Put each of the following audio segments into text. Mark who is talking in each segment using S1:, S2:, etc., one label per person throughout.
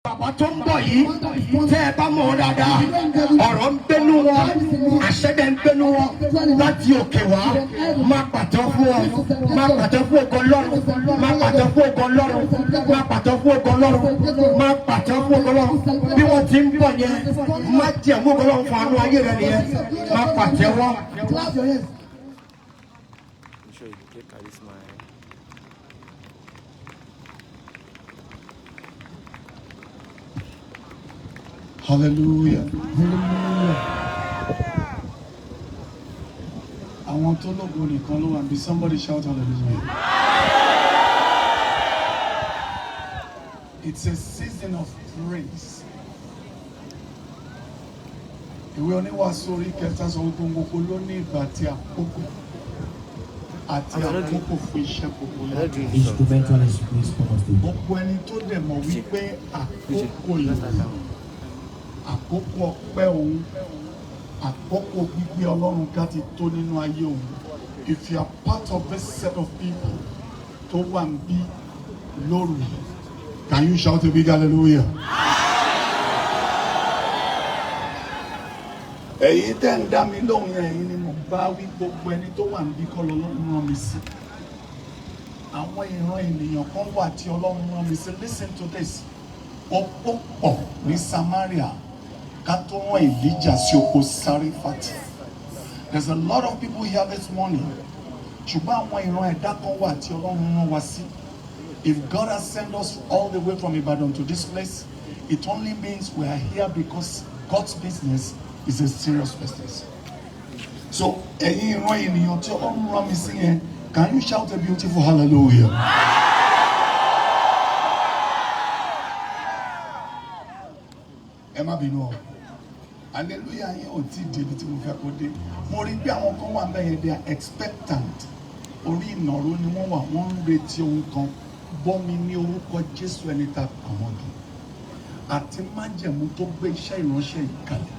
S1: Bàbá tó ń bọ̀ yìí tẹ́ ẹ bá mọ̀ ọ́ dáadáa ọ̀rọ̀ ń gbénú wọn àṣẹ́dẹ̀ ń gbénú wọn láti òkè wá máa pàtó fún wọn máa pàtó fún ògo Ọlọ́run máa pàtó fún ògo Ọlọ́run máa pàtó fún ògo Ọlọ́run máa pàtó fún ògo Ọlọ́run bí wọ́n ti ń bọ̀ yẹn má jẹ́ mú ògo Ọlọ́run fún àánú ayé rẹ nìyẹn máa pàtẹ́ wọ́n.
S2: Hallelujah. I want to look good in Kolo and be somebody shout hallelujah. It's a season of praise. Ìwé oníwàásù orí kẹta sọ wípé gbogbo ló ní ìgbà àti àkókò àti àkókò fún iṣẹ́ gbogbo láti.
S3: Instrumental is supposed to be.
S2: Gbogbo ẹni tó dẹ̀ mọ̀ wípé àkókò yìí. Àkókò ọpẹ́ òun àkókò gbígbé Ọlọ́run ká ti tó nínú ayé òun. If you are part of this set of people tó wà ń bí lóru, can you shout a big hallelujah? Èyí tẹ́ ń dá mi lóhùn yẹn èyí ni mo bá wí gbogbo ẹni tó wà ń bí kọ́ lọ́lọ́run rán mi sí. Àwọn ìran ènìyàn kan wà tí Ọlọ́run rán mi sí. Listen to this. Ọ̀pọ̀ pọ̀ ní Samaria. Elijah sí oko Sarifati. There's a lot of people here this morning. Ṣùgbọ́n àwọn ìran ẹ̀dá kan wà tí Ọlọ́run rán wa sí. If God has sent us all the way from Ibadan to this place, it only means we are here because God's business is a serious business. So, ẹ̀yin ìran ènìyàn tí Ọlọ́run rán mi sí yẹn, can you shout a beautiful hallelujah? Ẹ má bínú ọ. Hallelujah yẹn ò tí di ibi tí mo fẹ́ kó dé. Mo rí bí àwọn kan wà ń bẹ̀ yẹn, they are expectant. Orí ìnàró ni wọ́n wà, wọ́n ń retí ohun kan. Bọ́ mi ní orúkọ Jésù ẹni ta àwọn ọ̀dọ́. Àti májẹ̀mú tó gbé iṣẹ́ ìránṣẹ́ ìkàlẹ̀.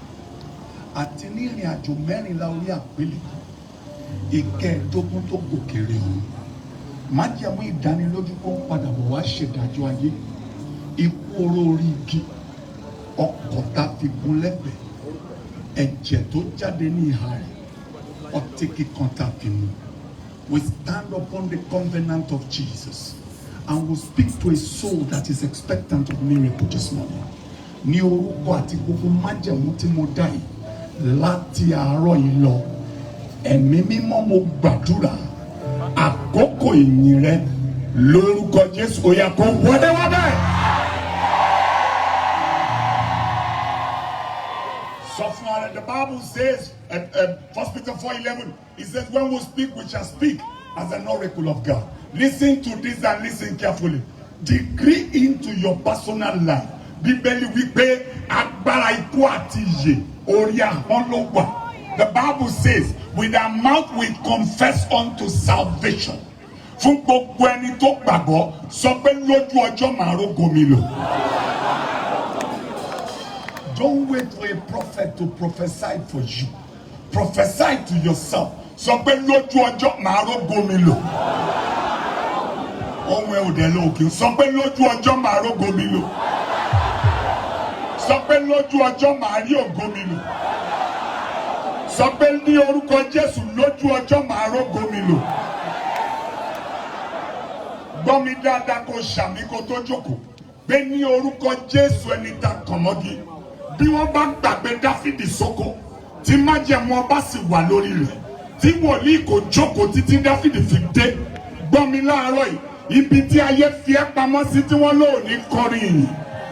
S2: Àti ní ìrìn àjò mẹ́rìnlá orí àgbélébùú. Ìkẹẹ̀dógún tó gòkèrè ọ̀hún. Májẹ̀mú ìdánilójú kó ń padà bọ̀ wá ṣèdájọ́ ayé. Ikú oró orí igi. Ọkọ̀ tá fi gún lẹ́gbẹ̀ẹ́. Ẹ̀jẹ̀ tó jáde ní ìhà rẹ̀. Ọtí kíkan tá fi mú. We stand upon the covenant of Jesus and we speak to a soul that is expectant of miracle this morning. Ní orúkọ àti gbogbo májẹ̀mú tí mo dá yìí láti àárọ̀ yìí lọ, ẹ̀mí mímọ́ mo gbàdúrà àkókò ìyìn rẹ lórúkọ Jésù ó yá kó wọlé wá bẹ́ẹ̀. The Bible says, 1 Peter 4:11, it says, when we speak, we shall speak as an oracle of God. Listen to this and listen carefully. Decree into your personal life. Bíbélì wípé agbára ikú àti ìyè orí ahọ́n ló wà. The Bible says, with our mouth we confess unto salvation. Fún gbogbo ẹni tó gbàgbọ́, sọ pé lójú ọjọ́ màá rógo mi lò. Don't wait for a prophet to prophesy for you. Prophesy to yourself. Sọ pé lójú ọjọ́ màá rógo mi lò. Ohun ẹ̀ ò dẹ̀ lóòkè. Sọ pé lójú ọjọ́ màá rógo mi lò. Sọ pé lójú ọjọ́ màá rí ògo mi lò. Sọ pé ní orúkọ Jésù lójú ọjọ́ màá rógo mi lò. Gbọ́ mi dáadáa kó ṣàmì kó tó jókòó. Pé ní orúkọ Jésù ẹni ta kàn mọ́gi. Bí wọ́n bá gbàgbé Dáfídì sóko tí májẹ̀mú ọba sì wà lórí rẹ̀ tí wòlíì kò jókòó títí Dáfídì fi dé, gbọ́ mi láàárọ̀ yìí ibi tí ayé fi ẹ́ pamọ́ sí tí wọ́n lò ní kọrin yìí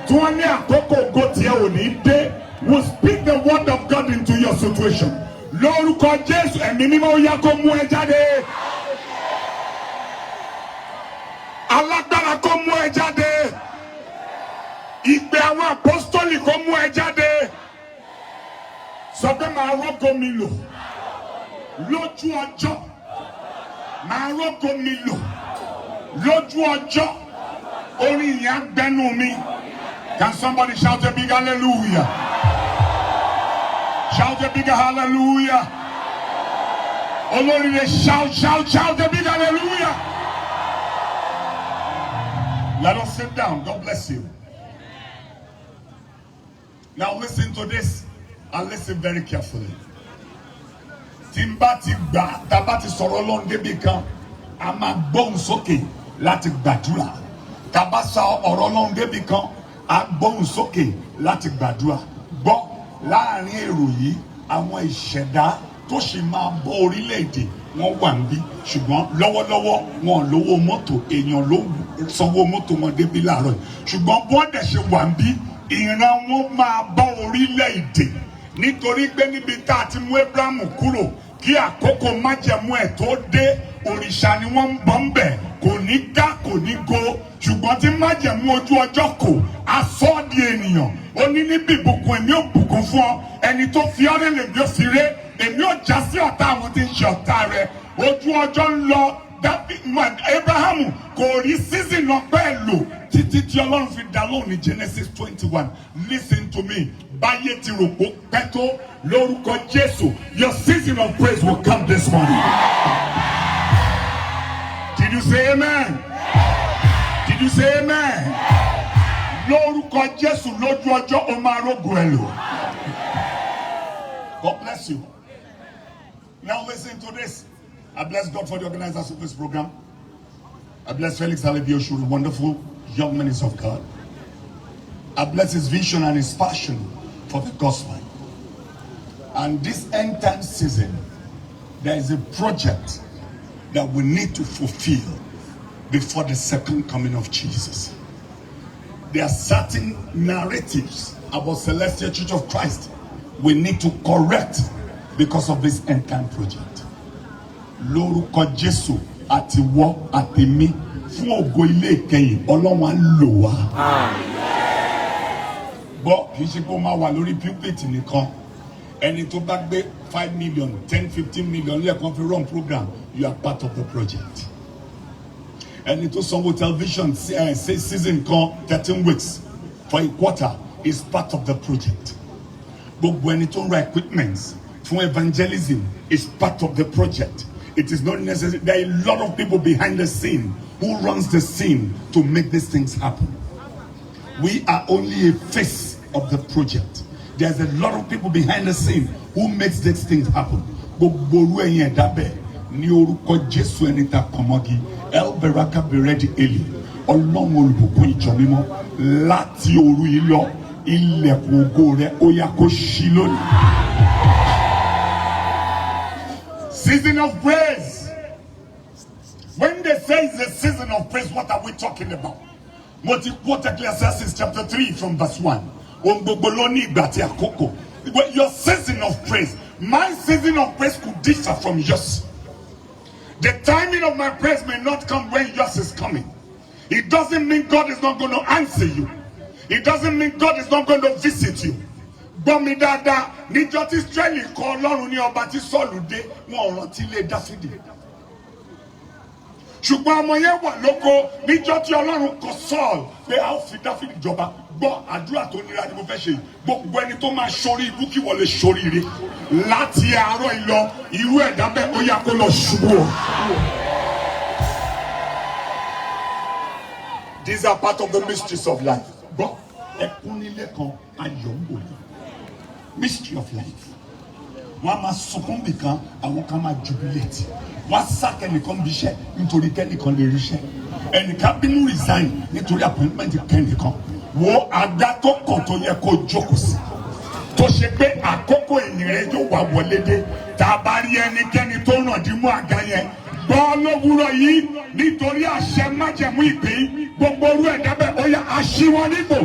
S2: tí wọ́n ní àkókò ògo tiẹ̀ ò ní dé, will speak the word of God into your situation. Lórúkọ Jésù ẹ̀mí mímọ́ ó yá kó mú ẹ jáde. Alágbára kó mú ẹ jáde. Ìgbé àwọn apostoli kó mú ẹ jáde. Sọ pé màá rógo mi lò. Lójú ọjọ́. Màá rógo mi lò. Lójú ọjọ́. Orin yẹn gbẹ́nu mi. Can somebody shout a big hallelujah? Shout a big hallelujah. Olórí rẹ̀ shout a big hallelujah. Let us sit down. God bless you. Now listen to this and listen very carefully. Timba ti gba taba ti sọ̀rọ̀ Ọlọ́run débi kan a máa gbóhùn sókè láti gbàdúrà. Taba sọ ọ̀rọ̀ Ọlọ́run débi kan a gbóhùn sókè láti gbàdúrà. Gbọ́ láàrin èrò yìí àwọn ìṣẹ̀dá tó sì máa bọ́ orílẹ̀-èdè wọn wà níbí ṣùgbọ́n lọ́wọ́lọ́wọ́ wọn ò lówó mọ́tò èèyàn ló sanwó mọ́tò wọn débi láàárọ̀ ṣùgbọ́n bọ́n dẹ̀ ṣe wà níbí ìran wọn máa bọ́ orílẹ̀-èdè nítorí pé níbi tá a ti mú Abrahamu kúrò kí àkókò májẹ̀mú ẹ̀ tó dé òrìṣà ni wọ́n ń bọ̀ ń bẹ̀ kò ní ká kò ní go ṣùgbọ́n tí májẹ̀mú ojú ọjọ́ kò asọ́ di ènìyàn ó ní níbi ìbùkún èmi ò bùkún fún ọ ẹni tó fi ọ́ lè lèmi ò fi ré èmi ò já sí ọ̀tá àwọn tí ń ṣe ọ̀tá rẹ̀ ojú ọjọ́ ń lọ Abrahamu kò rí season ọpẹ́ lò títí tí Ọlọ́run fi dá lóhùn ní Genesis 21 listen to me báyé ti rò pé pẹ́ tó lórúkọ Jésù your season of praise will come this morning. Did you say amen? Did you say amen? Lórúkọ Jésù lójú ọjọ́ o máa rógùn ẹ lò. God bless you. Now listen to this. I bless God for the organizers of this program. I bless Felix Alebioshuri, wonderful young minister of God. I bless his vision and his passion for the gospel. And this end time season, there is a project that we need to fulfill before the second coming of Jesus. There are certain narratives about Celestial Church of Christ we need to correct because of this end time project. Lórúkọ Jésù àti wọ́ àti mí fún ògo ilé ìkẹyìn Ọlọ́run á lò wá. Bọ́ kì í ṣe pé ó máa wà lórí pulpit nìkan. Ẹni tó bá gbé 5 million, 10, 15 million lẹ́ẹ̀kan fi run program, you are part of the project. Ẹni tó sanwó television season kan 13 weeks for a quarter is part of the project. Gbogbo ẹni tó ń ra equipment fún evangelism is part of the project. It is not necessary. There are a lot of people behind the scene who runs the scene to make these things happen. We are only a face of the project. There's a lot of people behind the scene who makes these things happen. Gbogbo oru ẹ̀yin ẹ̀dá bẹ́ẹ̀ ní orúkọ Jésù ẹni ta kọ̀mọ́gì El Baraka Beredi Eli Ọlọ́run olùbùkún ìjọ mímọ́ láti òru yìí lọ ilẹ̀kùn ògo rẹ̀ ó yá kó ṣí lónìí. Season of praise. When they say it's a season of praise, what are we talking about? Moti quote Ecclesiastes chapter 3 from verse 1. Your season of praise, my season of praise could differ from yours. The timing of my praise may not come when yours is coming. It doesn't mean God is not going to answer you. It doesn't mean God is not going to visit you. Gbọ́mi dáadáa níjọ́ tí Israẹli kọ Ọlọ́run ní ọba tí Sọ́ọ̀lù dé wọn ò rántí ilé Dáfídì. Ṣùgbọ́n ọmọ yẹn wà lóko níjọ́ tí Ọlọ́run kọ Sọ́ọ̀lù pé a ó fi Dáfídì jọba. Gbọ́ àdúrà tó nira ni mo fẹ́ ṣe yìí. Gbogbo ẹni tó máa ṣorí ibú kí wọ́n lè ṣoríire. Láti àárọ̀ ìlọ irú ẹ̀dá bẹ́ẹ̀ ó yá kó lọ ṣubú o. These are part of the mysteries of life. Gbọ́ ẹkún nílé kan ayọ̀ ń bò ní. Mystery of life. Wọ́n máa sunkún bìkan, àwọn kan máa jubilate. Wọ́n sá kẹ́nìkan bí iṣẹ́ nítorí kẹ́nìkan lè ríṣẹ́. Ẹnìkan bínú resign nítorí appointment kẹ́nìkan. Wo àga tó kàn tó yẹ kó jókòó sí. Tó ṣe pé àkókò ìyìn rẹ̀ yóò wá wọlé dé. Tá a bá rí ẹnikẹ́ni tó ràn dín mú àga yẹn. Gbọ́ lówùúrọ̀ yìí nítorí àṣẹ májẹ̀mú ìpín. Gbogbo orú ẹ̀dá bẹ́ẹ̀ ó yá aṣíwọ́n nígbò.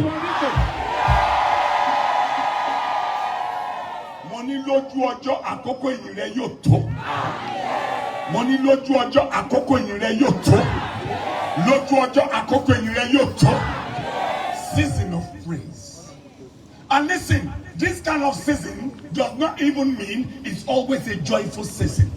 S2: Mo ní lójú ọjọ́ àkókò ìyìn rẹ yóò tó. Mo ní lójú ọjọ́ àkókò ìyìn rẹ yóò tó. Lójú ọjọ́ àkókò ìyìn rẹ yóò tó. Season of praise. And listen, this kind of season does not even mean it's always a joyful season.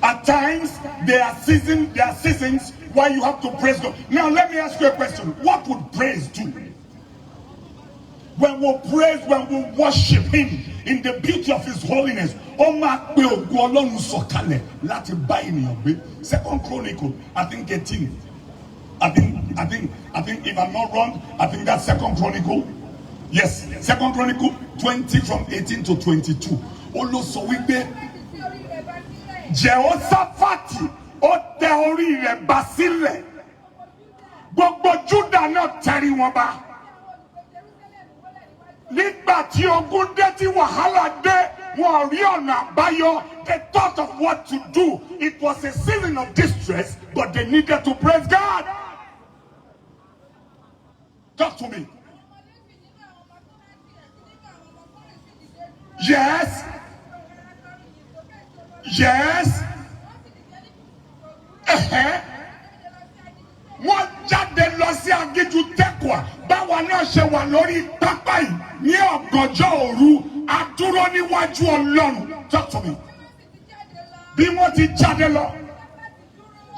S2: At times, there are seasons where you have to praise God. Now, let me ask you a question. What would praise do? When we praise, when we worship Him in the beauty of His holiness, Second Chronicle, I think 18. I think if I'm not wrong, I think that's Second Chronicle. Yes, 2 Chronicles 20 from 18 to 22. Ó lọ sọ wípé Jehoshaphat ó tẹ orí rẹ̀ ba sílẹ̀. Gbogbo Júdà náà tẹrí wọn ba. Nígbà tí ogun dé tí wàhálà dé, wọn rí ọ̀nà àbáyọ. They thought of what to do. It was a season of distress, but they needed to praise God. Talk to me. Yes. Yes. Wọ́n jáde lọ sí aginjù Tẹ́kùà. Báwa náà ṣe wà lórí pápá yìí ní ọ̀gànjọ́ òru. A dúró níwájú Ọlọ́run. Talk to me. Bí wọ́n ti jáde lọ,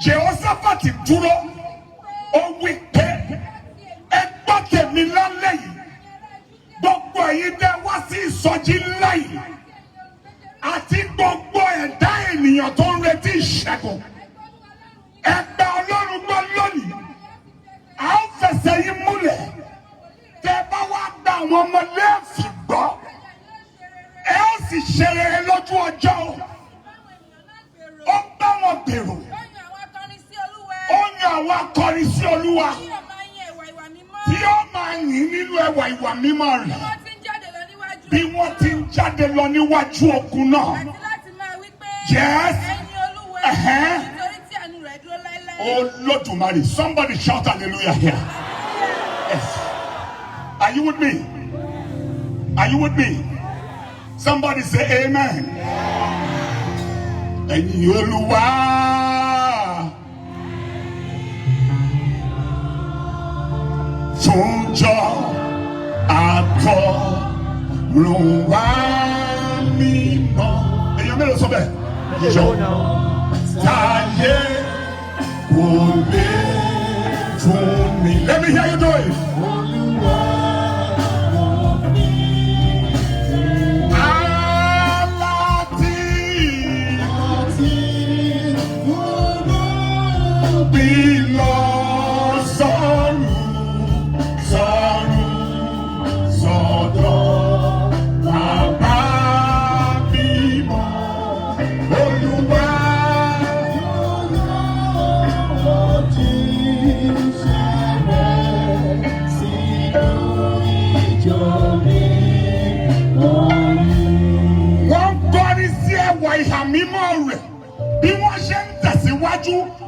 S2: Jehoshaphat dúró. Ó wí pé ẹ gbọ́ tèmi lálẹ́ yìí. Gbogbo ẹ̀yin dẹ́ wá sí ìsọjí ńlá yìí. Àti gbogbo ẹ̀dá ènìyàn tó ń retí ìṣẹ́gun. Ẹ gba Ọlọ́run gbọ́ lónìí. A ó fẹsẹ̀ yín múlẹ̀. Tẹ́ bá wá gba àwọn ọmọ Léfì gbọ́. Ẹ ó sì ṣe rere lójú ọjọ́. Ó bá wọn gbèrò. Ó yan àwọn akọrin sí Olúwa. Tí ó máa yìn nínú ẹwà ìwà mímọ́ rẹ̀. Bí wọ́n ti ń jáde lọ níwájú ogun náà. Yes. Olódùmarè. Somebody shout hallelujah here. Yes. Are you with me? Are you with me? Somebody say amen. Ẹ̀yin Olúwa. Fúnjọ́ akọ̀run wá mímọ́. Èèyàn mélòó sọ bẹ́ẹ̀? Jọ táyé kò lè fún mi. Let me hear you do it.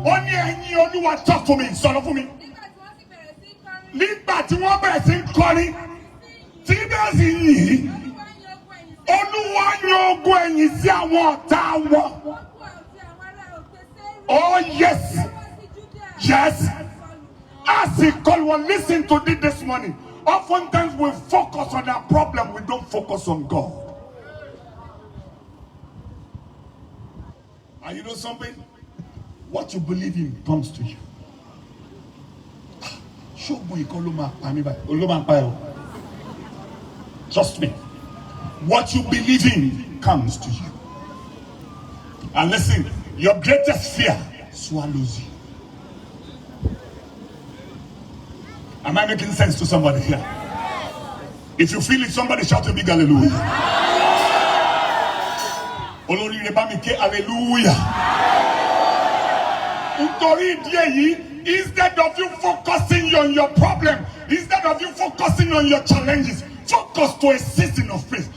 S2: Ó ní ẹ̀yin Olúwa talk to me, sọ̀rọ̀ fún mi. Nígbà tí wọ́n bẹ̀rẹ̀ sí kọrin, tí bẹ́ẹ̀ sì yìn, Olúwa yan ogun ẹ̀yìn sí àwọn ọ̀tá wọn. Oh yes, yes. As he called one, listen to this morning. Oftentimes we focus on our problem, we don't focus on God. And you know something? What you believe in comes to you. Trust me. What you believe in comes to you. And listen, your greatest fear swallows you. Am I making sense to somebody here? If you feel it, somebody shout a big hallelujah. Olórí rẹ̀ bá mi ké hallelujah. Instead of you focusing on your problem, instead of you focusing on your challenges, focus to a season of praise.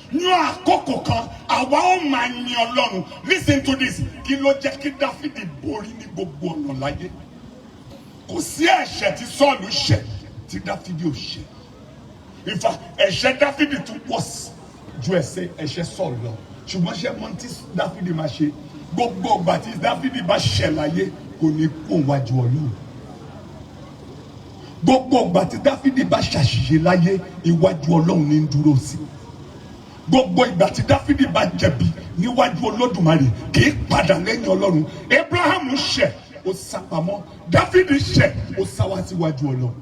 S2: Listen to this. Kí ló jẹ́ kí Dáfídì borí ní gbogbo ọ̀nà láyé? Kò sí ẹ̀ṣẹ̀ tí Sọ́ọ̀lù ṣẹ̀ tí Dáfídì ò ṣẹ̀. In fact, ẹ̀ṣẹ̀ Dáfídì tún pọ̀ ju ẹ̀ṣẹ̀ Sọ́ọ̀lù lọ. Ṣùgbọ́n ṣé mọ̀ tí Dáfídì máa ṣe? Gbogbo ìgbà tí Dáfídì bá ṣẹ̀ láyé kò ní kó wájú Ọlọ́run. Gbogbo ìgbà tí Dáfídì bá ṣàṣìṣe láyé iwájú Ọlọ́run ní dúró sí. Gbogbo ìgbà tí Dáfídì bá jẹ̀bi níwájú Olódùmarè kì í padà lẹ́yìn Ọlọ́run. Abraham ṣẹ̀ ó sá pamọ́, Dáfídì ṣẹ̀ ó sá wá síwájú Ọlọ́run.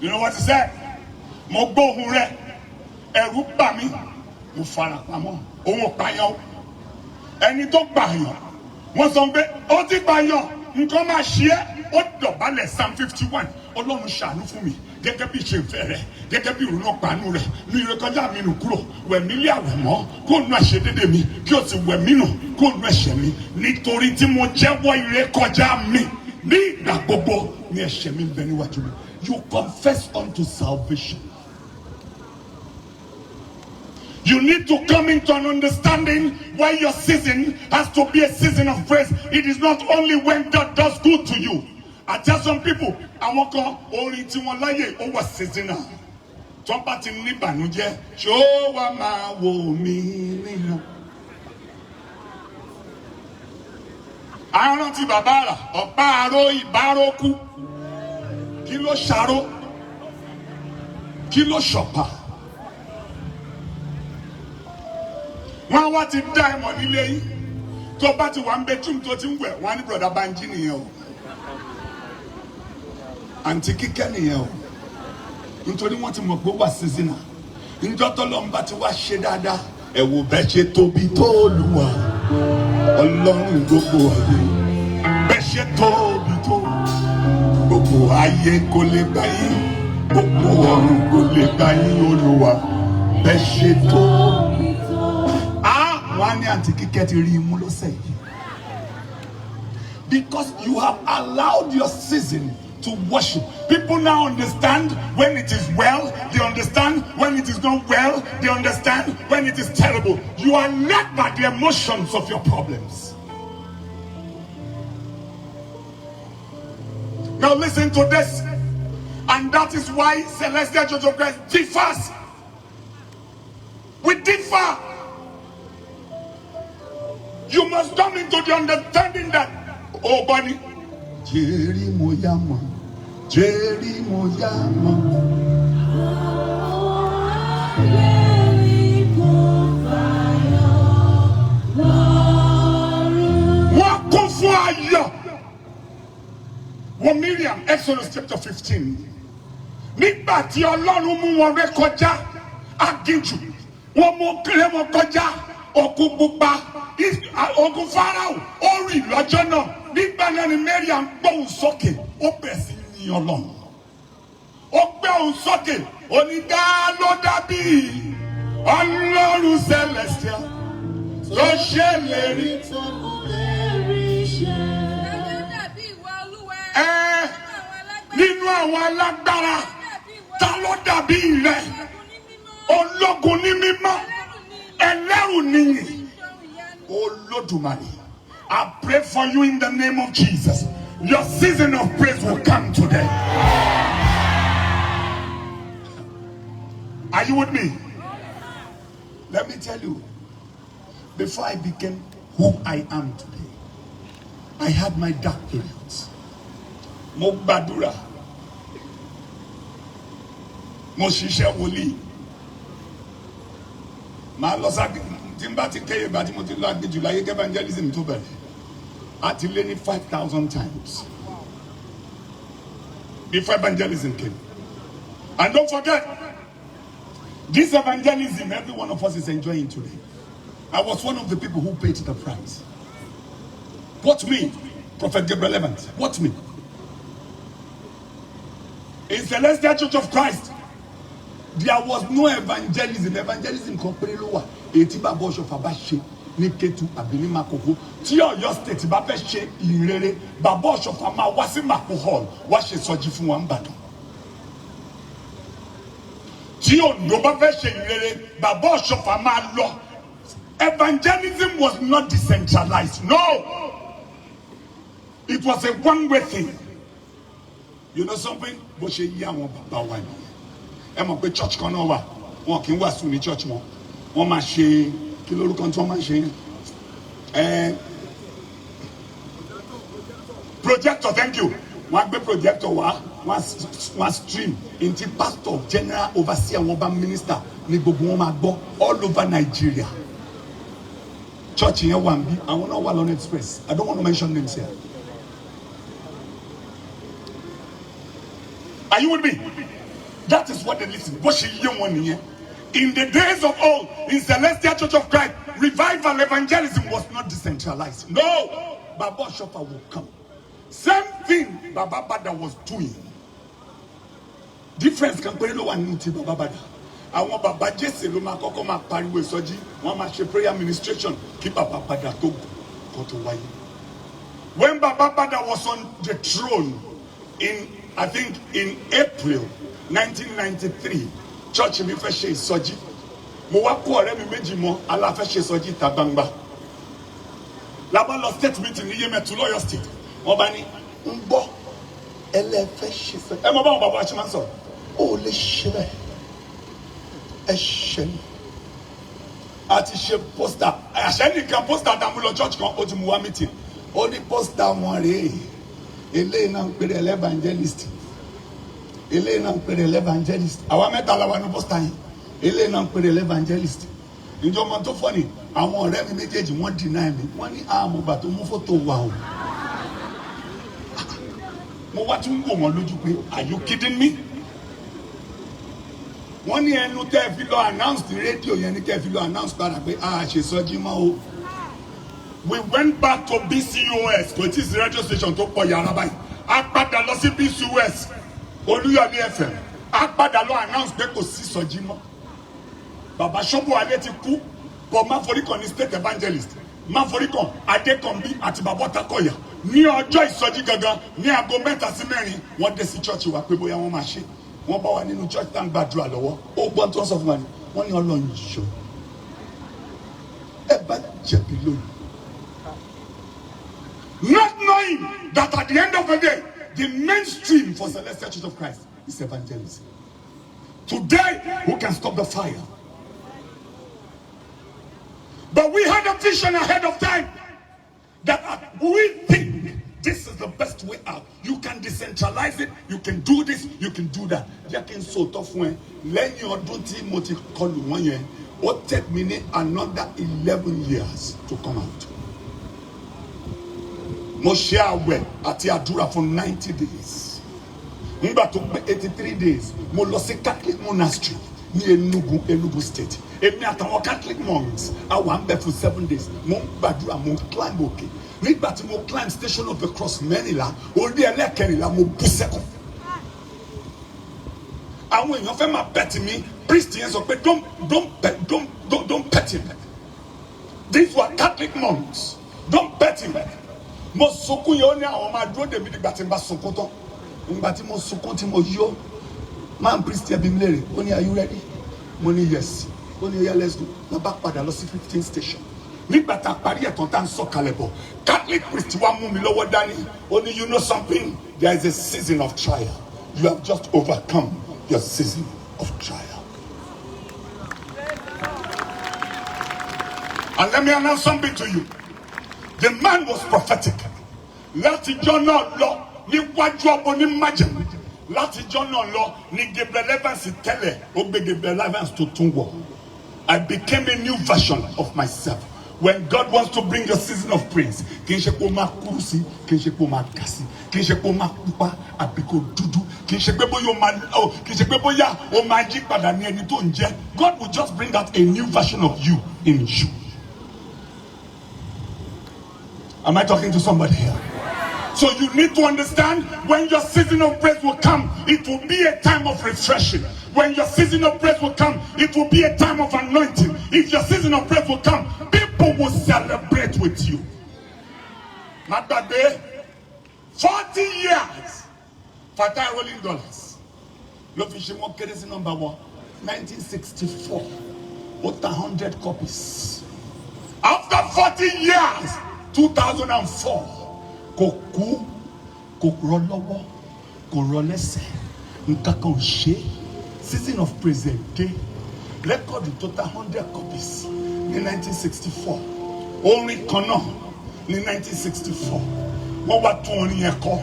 S2: You know what he said? Mo gbóhùn rẹ̀, ẹ̀rù bà mí, mo fara pamọ́, òun ò pààyàn. Ẹni tó pààyàn, wọ́n sọ pé ó ti pààyàn. nǹkan máa ṣe é ó dọ̀bálẹ̀ Psalm 51 ọlọ́run ṣàánú fún mi gẹ́gẹ́ bí ṣe fẹ́ rẹ̀ gẹ́gẹ́ bí ìrònú ọ̀pánú rẹ̀ ní ìrékọjá mi nù kúrò wẹ̀mí lé àwẹ̀mọ́ kó nu àṣedédé mi kí o sì wẹ̀mí nù kó nu ẹ̀ṣẹ̀ mi nítorí tí mo jẹ́wọ́ ìrékọjá mi ní ìgbà gbogbo ní ẹ̀ṣẹ̀ mi ń bẹ níwájú mi. You confess unto salvation. You need to come into an understanding why your season has to be a season of praise. It is not only when God does good to you. I tell some people, àwọn kan orin tí wọ́n láyè ó wà seasonal. Tó bá ti ní ìbànújẹ́, ṣó wá máa wò mí nínú. Àrántí bàbá rà, ọ̀pá àrò ìbárókú. Kí ló ṣàró? Kí ló ṣọ̀pá? Wọ́n wá ti dá ẹmọ nílé yìí tó bá ti wà ń bedroom tó ti ń wẹ̀ wọ́n á ní brother Banji nìyẹn o àǹtí Kíkẹ́ nìyẹn o nítorí wọ́n ti mọ̀ pé ó wà seasonal níjọ́ tọ́lọ́run bá ti wá ṣe dáadáa ẹ wò bẹ́ẹ̀ ṣe tóbi tó Olúwa Ọlọ́run gbogbo ayé bẹ́ẹ̀ ṣe tóbi tó gbogbo ayé kò lè gbà yín gbogbo ọ̀run kò lè gbà yín Olúwa bẹ́ẹ̀ ṣe tóbi tó. Wọ́n ní àǹtí Kíkẹ́ ti rí imú lọ́sẹ̀ yìí. Because you have allowed your season to worship. People now understand when it is well, they understand when it is not well, they understand when it is terrible. You are led by the emotions of your problems. Now listen to this. And that is why Celestial Church of Christ differs. We differ. You must come into the understanding that, oh buddy, Jerry Moyama, Jerry Moyama. What go for you? Well, Miriam, Exodus chapter 15. Nígbà tí Ọlọ́run mú wọn ré kọjá aginjù, wọ́n mú kílẹ̀ wọn kọjá òkun pupa. Ogun Fáráò ó rì lọ́jọ́ náà nígbà náà ni Miriam gbóhùn sókè ó bẹ̀rẹ̀ sí ní Ọlọ́run ó gbóhùn sókè onídàá ló dàbí Ọlọ́run Celestial ló ṣèlérí tó lérí ṣẹ. Nínú àwọn alágbára ta ló dàbí rẹ ológun ní mímọ́ ẹlẹ́rù nìyí. Oh Lord, I pray for you in the name of Jesus. Your season of praise will come today. Are you with me? Let me tell you, before I became who I am today, I had my dark periods. Mo gbàdúrà, mo ṣiṣẹ́ wòlíì, màá lọ sáàgì. Timbati keye bati mo ti lọ agbèjì láyé evangelism tó bẹ̀rẹ̀ àti lé ní 5,000 times before evangelism came. And don't forget, this evangelism every one of us is enjoying today. I was one of the people who paid the price. What me? Prophet Gabriel Evans. What me? In Celestial Church of Christ, there was no evangelism. Evangelism compare lower. Eti ba bo shofa ba she ni Ketu àbí ní Makoko. Tí Ọ̀yọ́ state bá fẹ́ ṣe ìrere, bàbá Ọ̀ṣọ́fà máa wá sí Mako hall, wá ṣe sọjí fún wa Ìbàdàn. Tí Oǹdó bá fẹ́ ṣe ìrere, bàbá Ọ̀ṣọ́fà máa lọ. Evangelism was not decentralized. No. It was a one-way thing. You know something? Bó ṣe yí àwọn bàbá wa ni. Ẹ mọ̀ pé church kan náà wà, wọn kì í wàásù ní church wọn. Wọ́n máa ṣe kí lórúkọ tí wọ́n máa ṣe projector, thank you. Wọ́n gbé projector wá, wọ́n stream into pastor, general overseer, wọ́n bá minister ní gbogbo wọn máa gbọ́ all over Nigeria. Church yẹn wà níbí, àwọn náà wà lọ́nà express. I don't want to mention names here. Are you with me? That is what they listen. Bó ṣe yé wọn nìyẹn. In the days of old, in Celestial Church of Christ, revival evangelism was not decentralized. No, Baba Ọ̀ṣọ́fà will come. Same thing Baba Bada was doing. Difference kan péré ló wà nínú ti Baba Bada. Àwọn Baba Jesse ló máa kọ́kọ́ máa pariwo ìsọjí, wọ́n máa ṣe prayer ministration kí Baba Bada tó kó tó wáyé. When Baba Bada was on the throne I think in April 1993, church mi fẹ́ ṣe ìsọjí. Mo wá kó ọ̀rẹ́ mi méjì mọ́ aláfẹ́ ṣe ìsọjí ìta gbangba. Lábá lọ state meeting ní Yemẹtu lọ́yọ̀ state. Wọ́n bá ní ń gbọ́ ẹlẹ́fẹ́ ṣe ìsọjí. Ẹ mọ báwọn bàbá ṣe máa ń sọ̀rọ̀. Ó lè ṣe bẹ́ẹ̀. Ẹ ṣe ni. A ti ṣe poster. Àṣẹ nìkan poster dàmú lọ church kan ó ti mú wá meeting. Ó ní poster wọn rèé. Eléyìí náà ń pèrè evangelist. Eléyìí náà ń pèrè evangelist. Àwa mẹ́ta la wà ní poster yẹn. Eléyìí náà ń pèrè evangelist. Ìjọ ọmọ tó fọ́ ni àwọn ọ̀rẹ́ mi méjèèjì wọ́n deny mi. Wọ́n ní àmọ̀gbà tó mú fótó wa o. Mo wá tún wò wọ́n lójú pé are you kidding me? Wọ́n ní ẹnu tẹ́ fi lọ announce the radio yẹn ní tẹ́ fi lọ announce padà pé ṣe sọ́jí mọ́ o. We went back to BCOS, kò tí ì sí radio station tó pọ̀ yàrá báyìí. A padà lọ sí BCOS, Olúyọ̀lé FM. A padà lọ announce pé kò sí sọ́jí mọ́. Bàbá Ṣọ́bùwálé ti kú, but Máforíkàn ní state evangelist. Máforíkàn, Adékànbí àti Bàbá Tákọ̀yà. Ní ọjọ́ ìsọjí gangan, ní aago 3 sí 4, wọ́n dé sí church wa pé bóyá wọ́n máa ṣe. Wọ́n bá wà nínú church tá ń gbàdúrà lọ́wọ́. Ó gbọ́n tó ń sọ fún wa ni, wọ́n ní Ọlọ́run yọ. Ẹ bá jẹ̀bi lónìí. Not knowing that at the end of the day, the mainstream for Celestial Church of Christ is evangelism. Today, who can stop the fire? But we had a vision ahead of time that we think this is the best way out. You can decentralize it, you can do this, you can do that. You can so tough when let your duty multi call one year or take me another 11 years to come out. Mo ṣe àwẹ̀ àti àdúrà for 90 days. Nígbà tó pé 83 days, mo lọ sí Catholic monastery ní Enugu State. Èmi àtàwọn Catholic monks, a wà ń bẹ̀ for 7 days. Mo ń gbàdúrà, mo ń climb òkè. Nígbà tí mo climb Station of the Cross mẹ́rìnlá, orí ẹlẹ́kẹrìnlá mo bú sẹ́kùn. Àwọn èèyàn fẹ́ máa pet mi, priest yẹn sọ pé don't pet him. These were Catholic monks. Don't pet him. Mo sunkún yẹn ó ní àwọn máa dúró dèmí nígbà tí n bá sunkún tán. Nígbà tí mo sunkún tí mo yó, man priest yẹn bí mi léèrè, ó ní are you ready? Mo ní yes. Ó ní yeah, let's go. Mo bá padà lọ sí 15 station. Nígbà tá a parí ẹ̀tàn tá a ń sọ̀kalẹ̀ bọ̀, Catholic priest wa mú mi lọ́wọ́ dání. Ó ní you know something? There is a season of trial. You have just overcome your season of trial. And let me announce something to you. The man was prophetic. Látijọ́ náà lọ níwájú ọbọ ní májẹ̀mú. Látijọ́ náà lọ ní Gabriel Evans tẹ́lẹ̀ ó gbé Gabriel Evans tó tún wọ̀. I became a new version of myself. When God wants to bring your season of praise, kì í ṣe pé ó máa kúrú sí, kì í ṣe pé ó máa ga sí, kì í ṣe pé ó máa pupa àbí kó dúdú, kì í ṣe pé bóyá ó máa yí padà ní ẹni tó ń jẹ́. God will just bring out a new version of you in you. Am I talking to somebody here? So you need to understand when your season of praise will come, it will be a time of refreshing. When your season of praise will come, it will be a time of anointing. If your season of praise will come, people will celebrate with you. Not that day. 40 years. Fatai rolling dollars. L'officiellement, Kedesi number 1. 1964. Over 100 copies. After 40 years, 2004. Kò kú, kò rọ lọ́wọ́, kò rọ lẹ́sẹ̀, nǹkan kan ò ṣe. Season of praise day. Record total 100 copies ní 1964. Orin kan náà ní 1964. Wọ́n wá tún orin yẹn kọ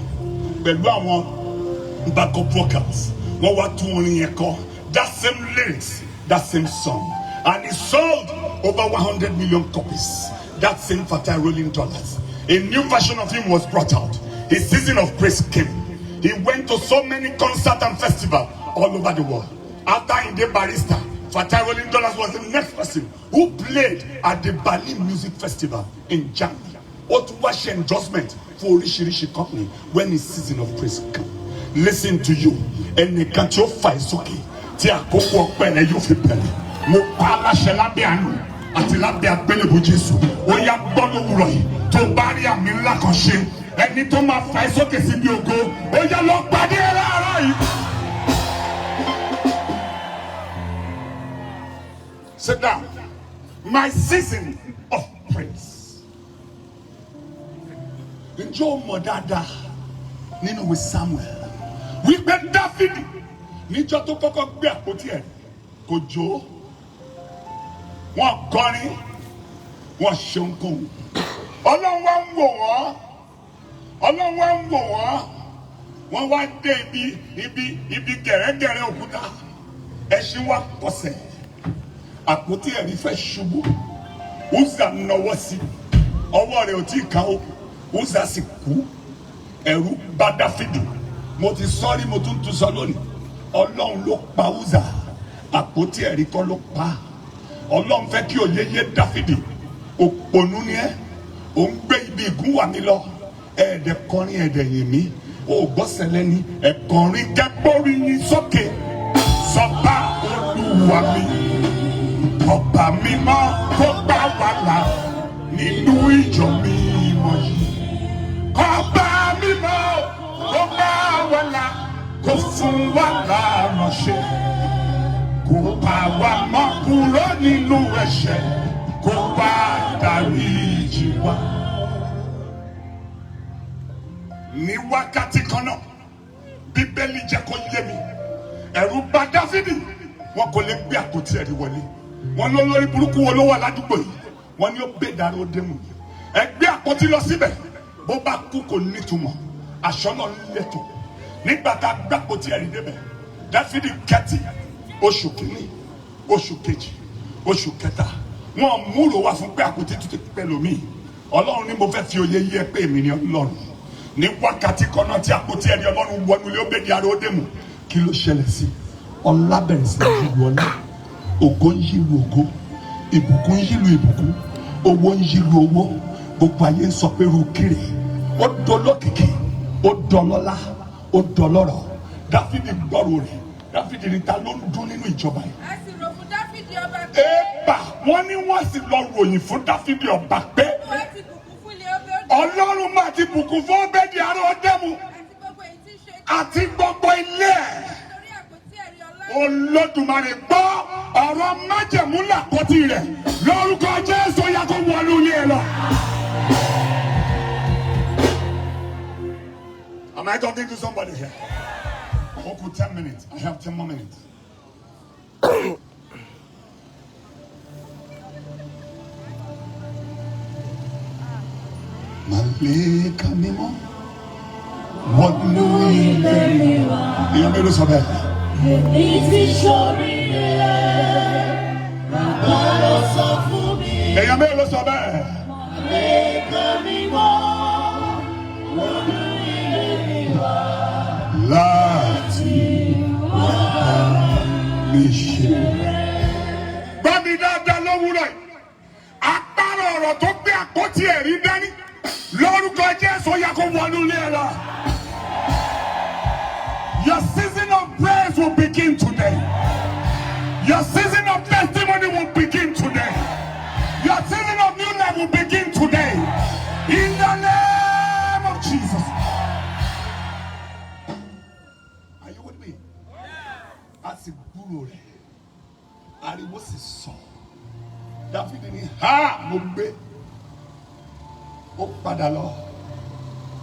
S2: pẹ̀lú àwọn backup vocals. Wọ́n wá tún orin yẹn kọ. That same lyrics, that same song. And it sold over 100 million copies. That same Fatai rolling dollars. A new version of him was brought out. His season of praise came. He went to so many concerts and festivals all over the world. After Inde Barrister, Fatai rolling dollars was the next person who played at the Berlin Music Festival in Germany. Ó tún wá ṣe endorsement fún oríṣiríṣi company when the season of praise come. Listen to you. Ẹnìkan tí ó fà ẹ́ sókè tí àkókò ọpẹ́ rẹ yóò fi bẹ̀rẹ̀. Mo pa aláṣẹ lábẹ́ àánú àti lábẹ́ àgbélébùú Jésù. Ó yá gbọ́ lówùrọ̀ yìí tó bá rí àmì ńlá kan ṣe. Ẹni tó máa fà ẹ́ sókè síbi ògo. Ó yá lọ pàdé ẹ láàárọ̀ yìí. Sit down. My season of praise. Ǹjẹ́ o mọ̀ dáadáa nínú ìwé Samuel wípé Dáfídì níjọ́ tó kọ́kọ́ gbé àpótí ẹ̀ kò jó, wọ́n kọrin, wọ́n ṣe ohunkóhun. Ọlọ́run wá ń wò wọ́n, Ọlọ́run wá ń wò wọ́n, wọ́n wá dé ibi gẹ̀rẹ́gẹ̀rẹ́ òkúta, ẹṣin wá kọsẹ̀, àpótí ẹ̀rí fẹ́ ṣubú, Uza nawọ́ sí, ọwọ́ rẹ̀ ò tí ì ká o, Uza sì kú, ẹ̀rù bà Dáfídì. Mo ti sọ́rí, mo tún sọ lónìí, Ọlọ́run ló pa Uza, àpótí ẹ̀rí kọ́ ló pa. Ọlọ́run fẹ́ kí òye yé Dáfídì, òpònú ni ẹ́, ò ń gbé ibi ìgúnwà mi lọ, ẹ̀ẹ́dẹ̀ kọrin ẹ̀ẹ́dẹ̀ yìn mí, ò gbọ́sẹ̀ lẹ́ni, ẹ̀kọrin kẹ́gbórí yín sókè, sọ́ba Olúwa mi, ọba mímọ́ kó bá wa là nínú ìjọ mímọ́ yìí. Ọba mímọ́ kó bá wa là, kó fún wa láránṣẹ́, kó bá wa mọ́ kúrò nínú ẹ̀ṣẹ̀, kó wá dáríjì wá. Ní wákàtí kan náà, Bíbélì jẹ́ kó yé mi, ẹ̀rù bà Dáfídì, wọn kò lè gbé àpótí ẹ̀rí wọlé. Wọ́n lọ lórí burúkú wo ló wà ládùúgbò yìí, wọ́n ní ó gbé ìdarí ó démù. Ẹ gbé àpótí lọ síbẹ̀, bó bá kú kò nítumọ̀, aṣọ náà ń lẹ́tọ̀. Nígbà tá a gbé àpótí ẹ̀rí débẹ̀, Dáfídì kẹ́tì oṣù kìíní, oṣù kejì, oṣù kẹta, wọn múlò wá fún pé àpótí tuntun pẹ̀lú mi. Ọlọ́run ní mo fẹ́ fi òye yé pé èmi ni Ọlọ́run. Ní wákàtí kan náà tí àpótí ẹ̀rí Ọlọ́run wọnú ilé ó gbé ìdarí ó démù. Kí ló ṣẹlẹ̀ sí? Ọlá bẹ̀rẹ̀ sí í yílu ọlá, ògo ń yílu ògo, ìbùkún ń yílu ìbùkún, owó ń yílu owó. Gbogbo ayé ń sọ pé rúkìrì, ó dolókìkí, ó dọlọ́lá, ó dọlọ́rọ̀. Dáfídì gbọ́rọ̀ rẹ̀, Dáfídì ní ta ló ń dún nínú ìjọba yìí.
S4: A sì rò fún Dáfídì ọba pé.
S2: Ẹ̀bà wọ́n ní wọ́n sì lọ ròyìn fún Dáfídì ọba pé
S4: Olúwa ti bùkún fún ilé Óbédì.
S2: Ọlọ́run máa ti bùkún fún Óbédì ará Ódẹ́mù àti gbogbo ilé ẹ̀.
S4: Nítorí àpótí ẹ̀rí Ọlọ́run.
S2: Olódùmarè gbọ́ ọ̀rọ̀ májẹ̀mú làpótí rẹ̀ lórúkọ Jésù yá kó wọnú ilé ẹ lọ. Am I talking to somebody here? Okay, 10 minutes. I have 10 more minutes. Màlẹ́kà mímọ́, wọnú ilé wa. Èèyàn mélòó sọ bẹ́ẹ̀?
S5: Èmi ti ṣoríire, bàbá ló sọ fún mi.
S2: Èèyàn mélòó sọ bẹ́ẹ̀?
S5: Màlẹ́kà mímọ́, wọnú ilé mi wá.
S2: Láti wá mi ṣe. Gbọ́ mi dáadáa lówùúrọ̀ yìí. Agbára ọ̀rọ̀ tó gbé àpótí ẹ̀rí dání. Lórúkọ Jésù yá kó wọnú ilé ẹ lọ. Your season of praise will begin today. Your season of testimony will begin today. Your season of new life will begin today. In the name of Jesus. Are you with me? A sì gbúrò rẹ̀, ariwo sì sọ. Dáfídì ní ha mo gbé. Ó padà lọ.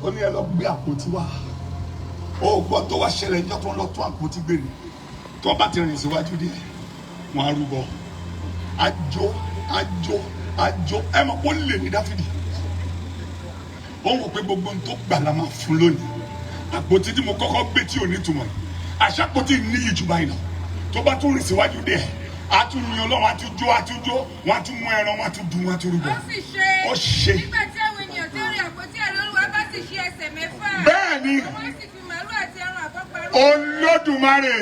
S2: Ó ní ẹ lọ gbé àpótí wá. Ó gbọ́ tó wá ṣẹlẹ̀ níjọ́ tó ń lọ tún àpótí gbé ni. Tó bá ti rìn síwájú díẹ̀, wọ́n á rúbọ. Àjò ẹ mọ̀ kó lè ní Dáfídì. Ó wò pé gbogbo ohun tó gbà la máa fún lónìí. Àpótí tí mo kọ́kọ́ gbé tí ò ní túmọ̀. Àṣàpótí níyì jù báyìí lọ. Tó bá tún rìn síwájú díẹ̀, a tún yin Ọlọ́run, a tún jó, wọ́n á tún mú ẹran, wọ́n á tún dùn, wọ́n á tún rúbọ. Ó ṣe.
S4: Nígbà tí àwọn ènìyàn tó rí àpótí ẹ̀rí Olúwa bá sì ṣí ẹsẹ̀ mẹ́fà.
S2: Bẹ́ẹ̀ni.
S4: Wọ́n sì fi màálù àti ẹran àbọ́pa rú.
S2: Olódùmarè.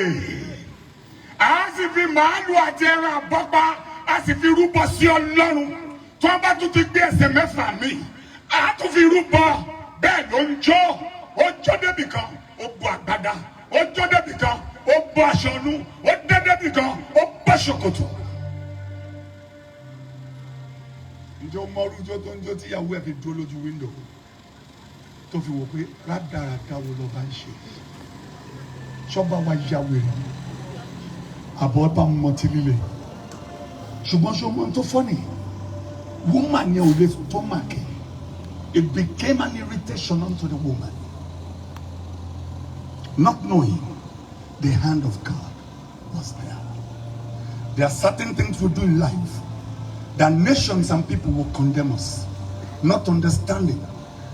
S2: A sì fi màálù àti ẹran àbọ́pa, a sì fi rúbọ sí Ọlọ́run. Tó bá tún ti gbé ẹsẹ̀ mẹ́fà mi, a tún fi rúbọ. bẹ́ẹ̀ ló ń jó ó jó débì kan ó bu àgbádá ó jó débì kan ó bu aṣọ inú ó dé débì kan ó bọ́ ṣòkòtò. ǹjẹ́ o mọ orújó tó ń jó tí ìyàwó ẹ̀ fi dúró lójú wíńdò tó fi wò pé rádaràda wo ló bá ń ṣe ṣọ́ba wa ya wèrè àbọ̀ bá mọtí líle ṣùgbọ́n ṣé o mọ tó fọ́ nìyí woman yẹn ò lè tó màkì. It became an irritation unto the woman, not knowing the hand of God was there. There are certain things we do in life that nations and people will condemn us, not understanding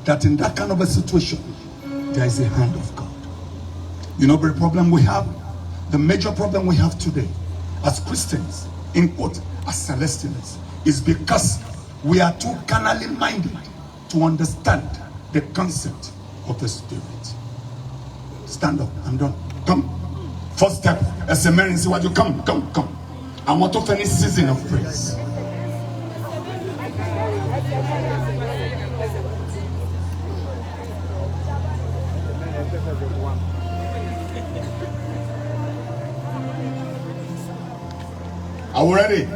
S2: that in that kind of a situation, there is a hand of God. You know the problem we have? The major problem we have today as Christians, in quote, as Celestials, is because we are too carnally minded to understand the concept of the Spirit. Stand up, I'm done. Come. First step, as a man, see what you come. I want to finish season of praise. Are we ready?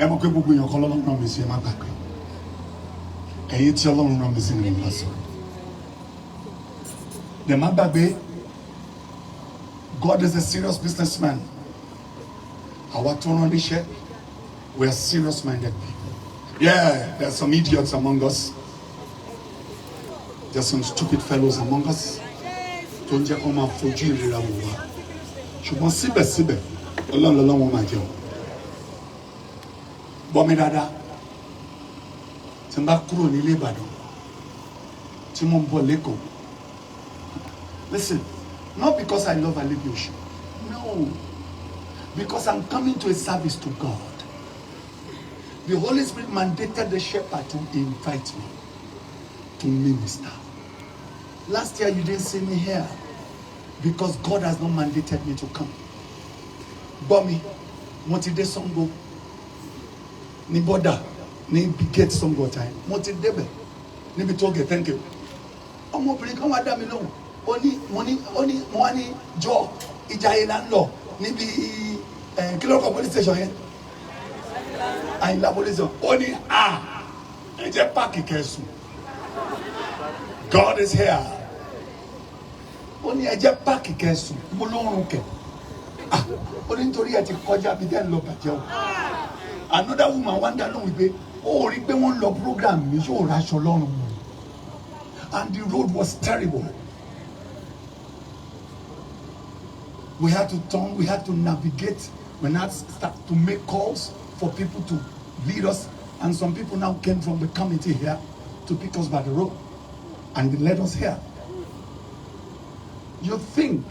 S2: ẹ mọ̀ pé gbogbo èèyàn kan lọ́lọ́run rán mi sí ẹ má gbàgbé ẹ̀yin tí Ọlọ́run rán mi sí ni mo bá sọ dẹ̀ má gbàgbé God is a serious businessman àwa tó rán níṣẹ́ we are serious minded people. Yeah, there are some idiots among us, there are some stupid fellows among us tó ń jẹ́ kó máa fojú ìrora wò wá ṣùgbọ́n síbẹ̀síbẹ̀ Ọlọ́run lọ́wọ́ máa jẹun. Bọ́mi dáadáa tí n bá kúrò nílé Ìbàdàn tí mo ń bọ̀ lẹ́kọ̀ọ́. Listen, not because I love Alebiosu, no, because I'm coming to a service to God. The Holy Spirit mandated the shepherd to invite me to minister. Last year you didn't see me here because God has not mandated me to come. Bọ́mi, mo ti dé Sango. Ní bọ́dà ní gate Sango ọ̀tá yẹn mo ti débẹ̀ níbi tó gẹ̀ thank you ọmọbìnrin kan wá dá mi lóhùn mo wá ní jọ Ìjàyè là ń lọ níbi kílọ̀kọ̀ police station yẹn Àyìnlá police station ó ní ẹ jẹ́ páàkì kẹsùn God is here ó ní ẹ jẹ́ páàkì kẹsùn mo lóorun kẹ ó ní nítorí ẹ ti kọjá bí dẹ́n lọ bàjẹ́ o. Another woman wonder no we pay. Oh, rí pé wọ́n lọ program mi yóò raṣọ lọ́rùn mi. And the road was terrible. We had to turn, we had to navigate. We had to start to make calls for people to lead us. And some people now came from the committee here to pick us by the road. And they led us here. You think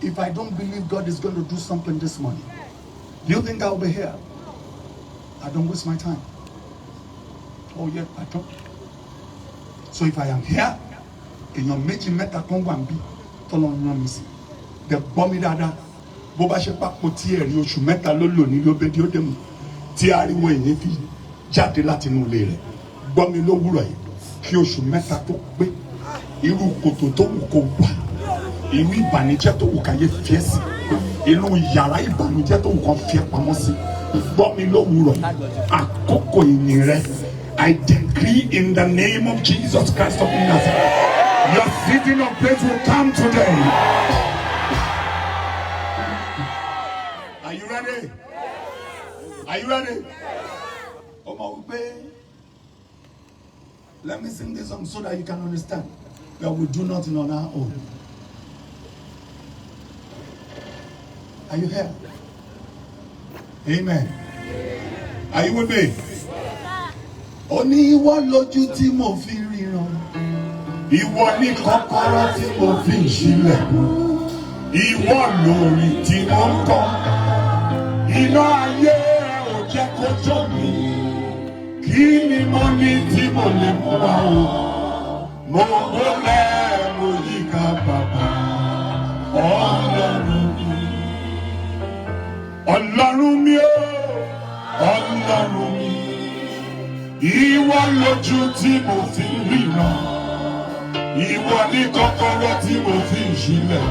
S2: if I don't believe God is going to do something this morning, do you think I'll be here? I don't waste my time. Oh yeah, I don't. So if I am here, èèyàn méjì mẹ́ta kan wà níbí tọ́lọ́run rán mi sí. Dẹ̀ gbọ́ mi dáadáa. Bó bá ṣe papò tí ẹ̀rí oṣù mẹ́ta ló lò ní lóbedí ó dé mu. Tí ariwo èyí fi jáde láti inú ilé rẹ̀. Gbọ́ mi lówùrọ̀ yìí. Kí oṣù mẹ́ta tó pé. Irú kòtò tó wù kó wà. Irú ìbànújẹ́ tó wù káyé fiẹ́ sí. Inú yàrá ìbànújẹ́ tó wù kán fiẹ́ pamọ́ sí. Gbọ́ mi lówùrọ̀ àkókò ìyìn rẹ. I decree in the name of Jesus Christ of Nazareth, your season of praise will come today. Are you ready? Are you ready? Let me sing this song so that you can understand that we do nothing on our own. Are you here? Amen. Are you with me? Ó ní ìwọ lójú tí mo fi ríran. Ìwọ ní kọ́kọ́rọ́ tí mo fi ń ṣílẹ̀kùn. Ìwọ lórí tí mo ń kọ́. Iná ayé ẹ ò jẹ́ kó jó mi. Kí ni mo ní tí mo lè mú wá o? Mo gbọ́lẹ̀ mo yíká bàbá. Ọlọ́run mi. Ọlọ́run mi o. Ọlọ́run mi. lójú tí mo fi ríran. Ìwọ ní kọ́kọ́rọ́ tí mo fi ń ṣílẹ̀.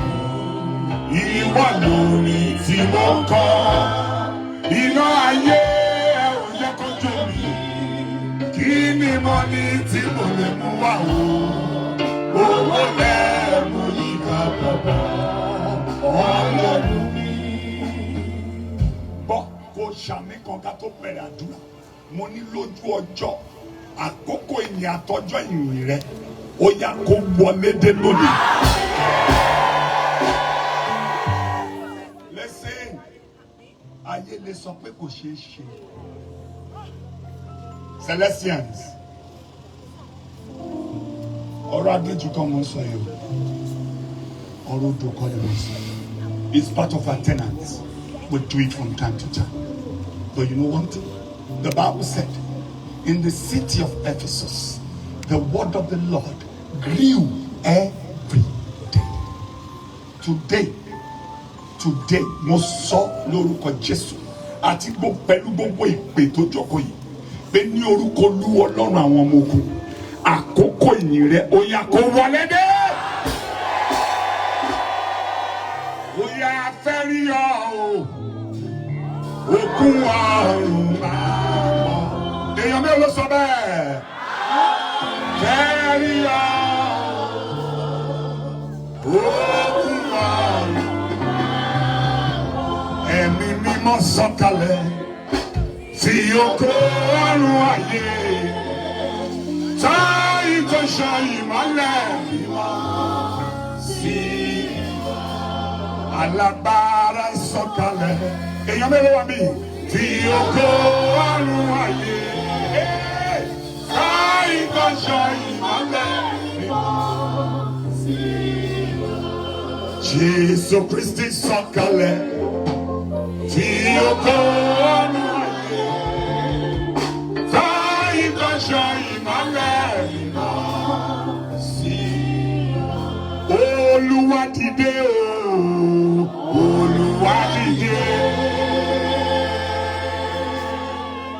S2: Ìwọ lórí tí mo kọ́. Iná ayé ẹ ò yẹ kó jó mi. Kí ni mo ní tí mo lè mú wá o? Owó lẹ́ẹ̀mú yíká bàbá Ọlọ́run mi. Bọ́ kó ṣàmì kan ká tó bẹ̀rẹ̀ àdúrà. Mo ní lójú ọjọ́ àkókò ìyìn àtọ́jọ́ ìyìn rẹ ó yá kó wọlé dé lónìí. Listen, ayé lè sọ pé kò ṣeé ṣe. Celestians, ọ̀rọ̀ adéjú kan mo ń sọ yìí o, ọ̀rọ̀ odò kan ni mo ń sọ. It's part of our tenants. We do it from time to time. But you know one thing? The Bible said, in the city of Ephesus, the word of the Lord grew every day. Today, mo sọ lórúkọ Jésù àti pẹ̀lú gbogbo ìpè tó jókòó yìí pé ní orúkọ Olúwa Ọlọ́run àwọn ọmọ ogun àkókò ìyìn rẹ ó yá kó wọlé dé. Ó yá fẹ́ rí ọ o, òkun ọ̀run máa. Èèyàn mélòó ló sọ bẹ́ẹ̀? Fẹ́ rí ọ o, òkun ọ̀run. Ẹ̀mí mímọ́ sọ̀kalẹ̀ tí ògo ọ̀run ayé. Táyì tó ṣe ìmọ́lẹ̀ mímọ́ sí alágbára sọ̀kalẹ̀. Èèyàn mélòó wà mí? Tí ògo ọ̀run ayé. Táyì tó ṣe ìmọ́lẹ̀ mímọ́ sí Jésù Kristi sọ̀kalẹ̀. Tí ògo ọ̀run ayé. Táyì tó ṣe ìmọ́lẹ̀ mímọ́ sí. Olúwa dìde o, Olúwa dìde.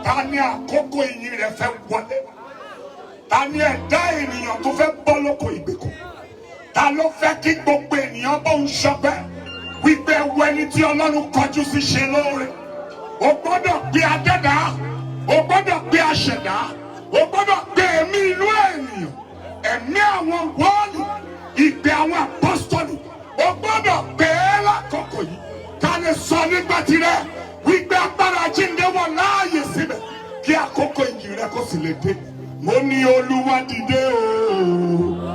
S2: Ta ni àkókò ìyìn rẹ̀ fẹ́ wọlé? Ta ni ẹ̀dá ènìyàn tó fẹ́ bọ́ lóko ìgbèkùn? Ta ló fẹ́ kí gbogbo ènìyàn bó ń ṣọpẹ́? Wípé wo ẹni tí Ọlọ́run kọjú sí ṣe lóore. O gbọ́dọ̀ gbé adẹ́dá, o gbọ́dọ̀ gbé aṣẹ̀dá, o gbọ́dọ̀ gbé ẹ̀mí inú ènìyàn, ẹ̀mí àwọn wọ́ọ̀lì, ìgbé àwọn apọ́sítọ́lì. O gbọ́dọ̀ gbé lákòókò yìí. Ká lè sọ nígbà tirẹ̀ wípé agbára jíǹde wọ̀ láàyè síbẹ̀ kí àkókò ìyìn rẹ kó sì lè dé. Mo ní Olúwa dìde o.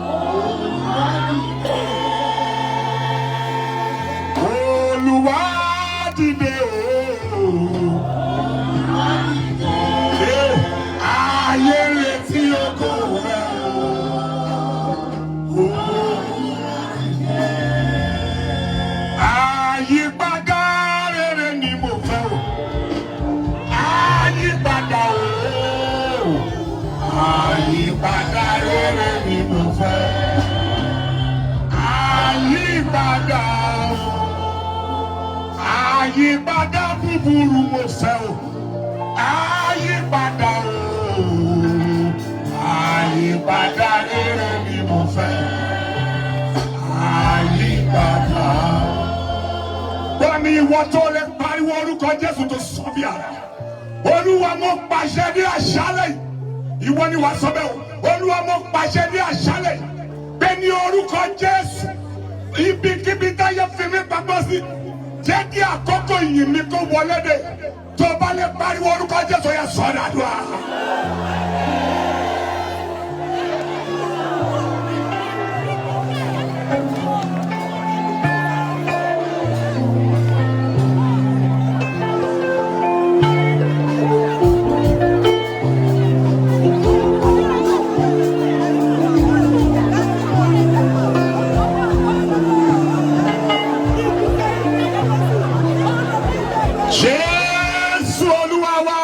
S2: Olúwa dìde o. Ayé retí ògo rẹ o. Àyípadà rere ni mo fẹ́ o. Àyípadà o. Àyípadà rere ni mo fẹ́. Àyípadà o. Àyípadà búburú mo fẹ́ o. Àyípadà o. Àyípadà rere ni mo fẹ́. Àyípadà. Bọ́ni ìwọ tó lè pariwo orúkọ Jésù tó sọ bí ara. Olúwa mo pàṣẹ ní àṣálẹ̀ yìí. Ìwọ ni wàá sọ bẹ́ẹ̀ o. Olúwa mo pàṣẹ ní àṣálẹ̀ yìí. Pé ní orúkọ Jésù. Ibikíbi táyé fi mí pamọ́ sí. Jẹ́ kí àkókò ìyìn mi kó wọlé dé. Tó bá lè pariwo orúkọ Jésù yẹn sọ̀rọ̀ àdúrà. Jésù Olúwa wa.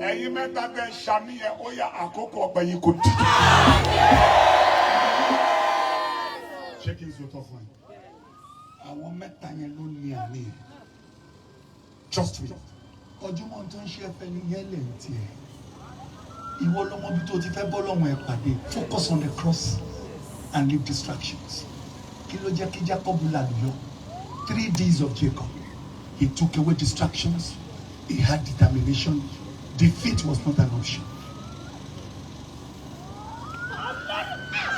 S2: Ẹ̀yin mẹ́ta bẹ ṣàmì yẹn ó yá àkókò ọgbà yìí kò dì. Ṣé kí n sọ tọ́ fún ẹ? Àwọn mẹ́ta yẹn ló ní àmì yẹn. Trust me. Ojúmọ́ tó ń ṣe ẹfẹ́ ní yẹn lè tiẹ̀. ìwọ lọ́mọ bí tó ti fẹ́ bọ́ lọ́wọ́ ẹ̀ pàdé. Focus on the cross and leave distractions. Kí ló jẹ́ kí Jacob lálùyọ? 3 days of Jacob. He took away distractions. He had determination. Defeat was not an option.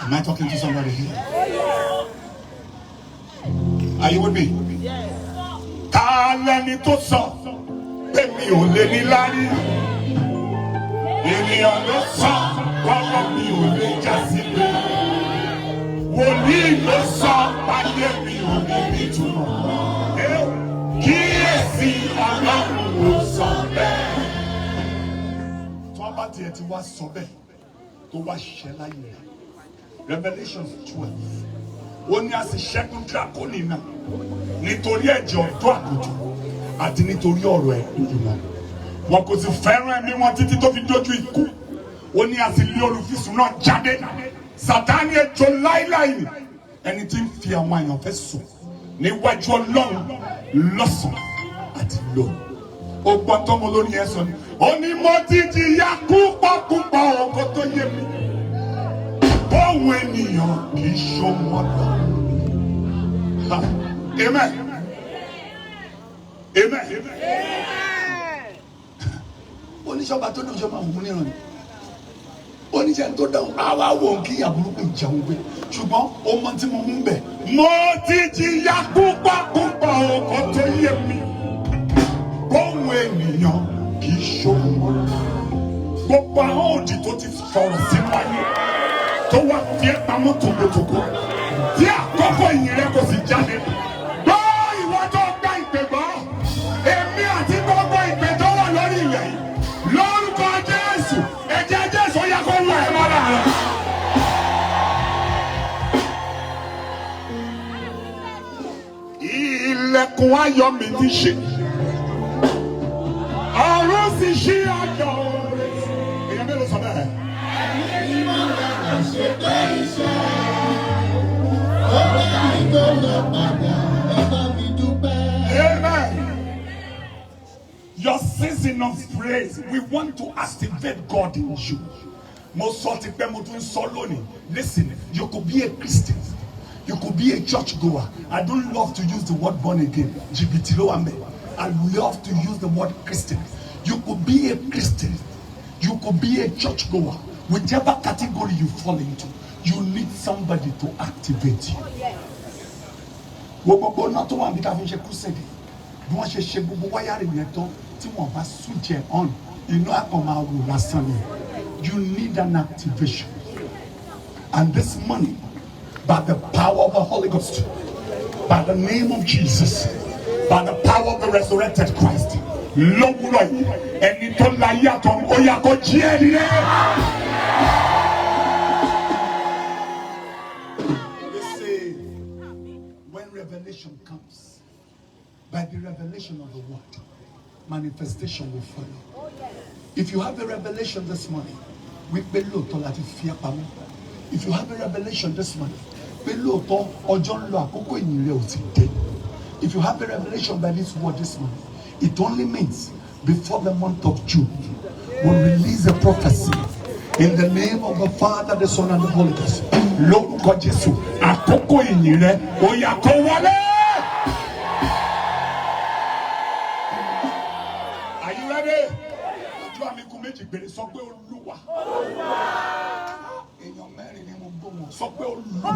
S2: Am I talking to somebody here? Are you with me? Ta lẹni tó sọ pé mi ò lè ní lárí? Ènìyàn ló sọ kọ́kọ́ mi ò lè já síbẹ̀. Wòlíì ló sọ pàdé mi ò lè ní ìtumọ̀. Kíyèsí Ọlọ́run ló sọ bẹ́ẹ̀. Tí wọ́n bá tiẹ̀ ti wá sọ bẹ́ẹ̀ tó wá ṣiṣẹ́ láyé rẹ̀. Revelation 12. Ó ní a sì ṣẹ́gun draconi náà nítorí ẹ̀jẹ̀ ọ̀dọ́ àgùntàn àti nítorí ọ̀rọ̀ ẹ̀ ìmọ̀. Wọn kò sì fẹ́ràn ẹ̀mí wọn títí tó fi dójú ikú. Ó ní a sì lé olùfisùn náà jáde. Sátánì ejò láíláí ẹni tí ń fi àwọn àyànfẹ́ sùn níwájú Ọlọ́run lọ́sàn-án àti lóru. Ó gbọ́ tọ́mọ lórí ẹ̀ sọ ni. Ó ní mo ti jìyà púpọ̀ ọkọ tó yé mi. Bọ́wọ́ ènìyàn kì í ṣohun ọ̀dọ́. Amen. Amen. Oníṣọ́ba tó dùn ṣọ́ba òun níran ni. Oníṣẹ́ tó dáhùn àwa wò ń kí àbúrúkú ìjẹun gbé. Ṣùgbọ́n ó mọ tí mo mú bẹ̀. Mo ti jìyà púpọ̀ ọkọ tó yé mi. Bọ́wọ́ ènìyàn kì í ṣohun ọ̀dọ́. Gbogbo àwọn òdì tó ti sọ̀rọ̀ sí wáyé. Tó wá fi ẹ́ pamọ́ tòkòtòkò tí àkọ́kọ́ ìyìn rẹ kò sì jáde. Gbọ́ ìwọ tó gbá ìpè gbọ́. Èmi àti gbogbo ìpè tó wà lórí ilẹ̀ yìí. Lórúkọ Jésù, ẹ̀jẹ̀ Jésù ó yẹ kó wọ ẹ̀ mọ́ra rẹ̀. Ilẹ̀kùn ayọ̀ mi ti ṣe. Ọ̀run sì ṣí ayọ̀ rẹ̀. Èèyàn mélòó sọ bẹ́ẹ̀? Amen. Your season of praise, we want to activate God in you. Listen, you could be a Christian. You could be a church goer. I don't love to use the word born again. I love to use the word Christian. You could be a Christian. You could be a church goer. Whichever category you fall into, you need somebody to activate you. Gbogbo náà tó wà níbi ká fi ṣe crusade bí wọ́n ṣe ṣe gbogbo wáyàrì yẹn tán tí wọ́n bá switch on inú àpọ̀ máa wò lásán ni. You need an activation. And this morning, by the power of the Holy Ghost, by the name of Jesus, by the power of the resurrected Christ, lówùrọ̀ yìí ẹni tó láyé àtọ̀ ó yá kó jí ẹ̀ nìyẹn. Revelation comes, by the revelation of the word, manifestation will follow. If you have a revelation this morning, if you have a revelation this morning, if you have a revelation by this word this morning, it only means before the month of June, we'll release a prophecy in the name of the Father, the Son, and the Holy Ghost. Lórúkọ Jésù, àkókò ìyìn rẹ, ó yá kó wọlé. Are you ready? Ojú àmì kù méjì gbèrè sọ pé Olúwa. Èèyàn mẹ́rin ni mo gbóhùn sọ pé Olúwa.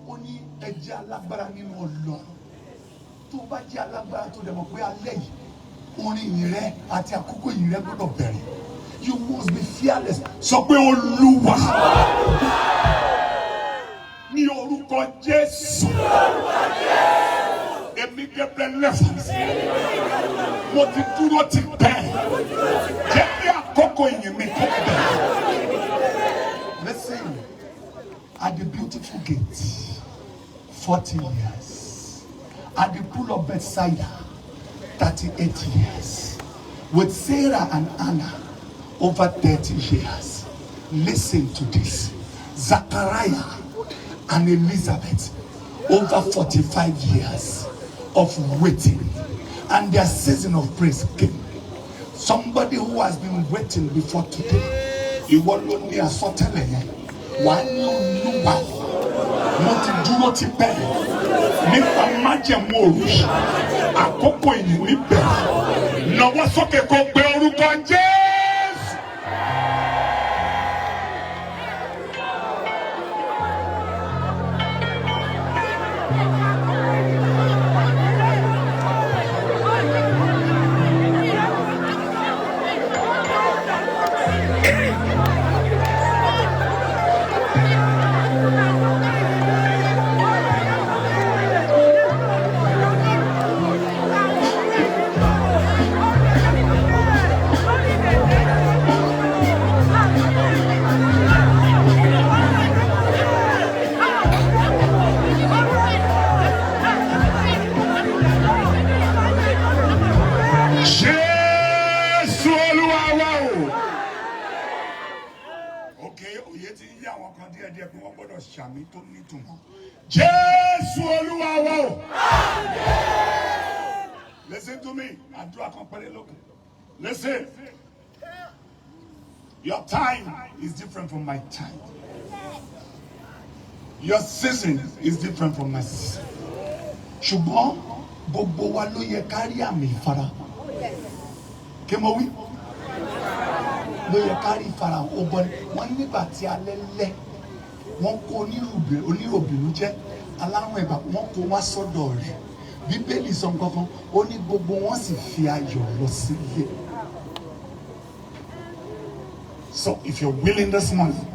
S2: Ó ní ẹ jẹ́ alágbára nínú Ọlọ́run. Tó bá jẹ́ alágbára tó dẹ̀ mọ̀ pé alẹ́ yìí orin ìyìn rẹ àti àkókò ìyìn rẹ gbọ́dọ̀ bẹ̀rẹ̀. You must be fearless. Sọ pé Olúwa. Ní orúkọ Jésù. Èmi Gabriel lẹ́fà. Mo ti dúró ti pẹ́. Jẹ́ kí àkókò ìyìn mi kó bẹ̀rẹ̀. Listen, at the beautiful gate, 40 years. At the pool of Bethsaida, 38 years. With Sarah and Anna, over 30 years. Listen to this. Zachariah and Elizabeth, over 45 years of waiting. And their season of praise came. Somebody who has been waiting before today. Ìwọ ló ní àsọtẹ́lẹ̀ yẹn. Wà á ní Olúwa. Mo ti dúró ti pẹ́. Nípa májẹ̀mú òru. Àkókò ìyìnrí bẹ̀rẹ̀. Nawọ́ sókè kó pe orúkọ Jésù. Ṣàmì tó nítumọ̀. Jésù Olúwa wa o. Listen to me. Àdúrà kan péré lókè. Listen. Your time is different from my time. Your season is different from my season. Ṣùgbọ́n gbogbo wa ló yẹ ká rí àmì ìfara. Kí mo wí? Ló yẹ ká rí ìfara ọgbọ́n. Wọ́n nígbà tí alẹ́ lẹ́. Wọ́n kó oníròbìnú jẹ́ alárùn ẹ̀bà wọ́n kó wá sọ́dọ̀ rẹ̀ Bíbélì sọ nǹkankan ó ní gbogbo wọn sì fi ayọ̀ lọ sílé. So if you're willing this morning,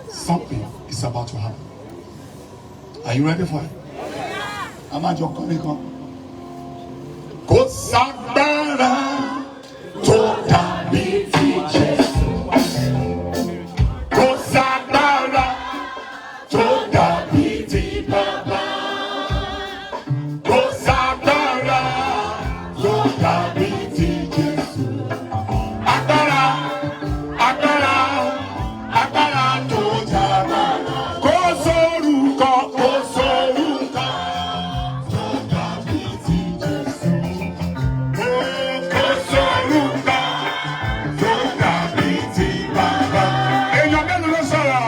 S2: something is about to happen. Are you ready for it? A máa jọ kọ́ mi kan. Kò ságbára tó dàbí ti Jésù. Kò ságbára tó dàbí ti Bàbá. Kò ságbára tó dàbí ti Jésù. Agbára, agbára, agbára tó jábá. Kò sórúkọ tó dàbí ti Jésù. Kò sórúkọ tó dàbí ti Bàbá. Èèyàn mélòó ló sọ̀rọ̀?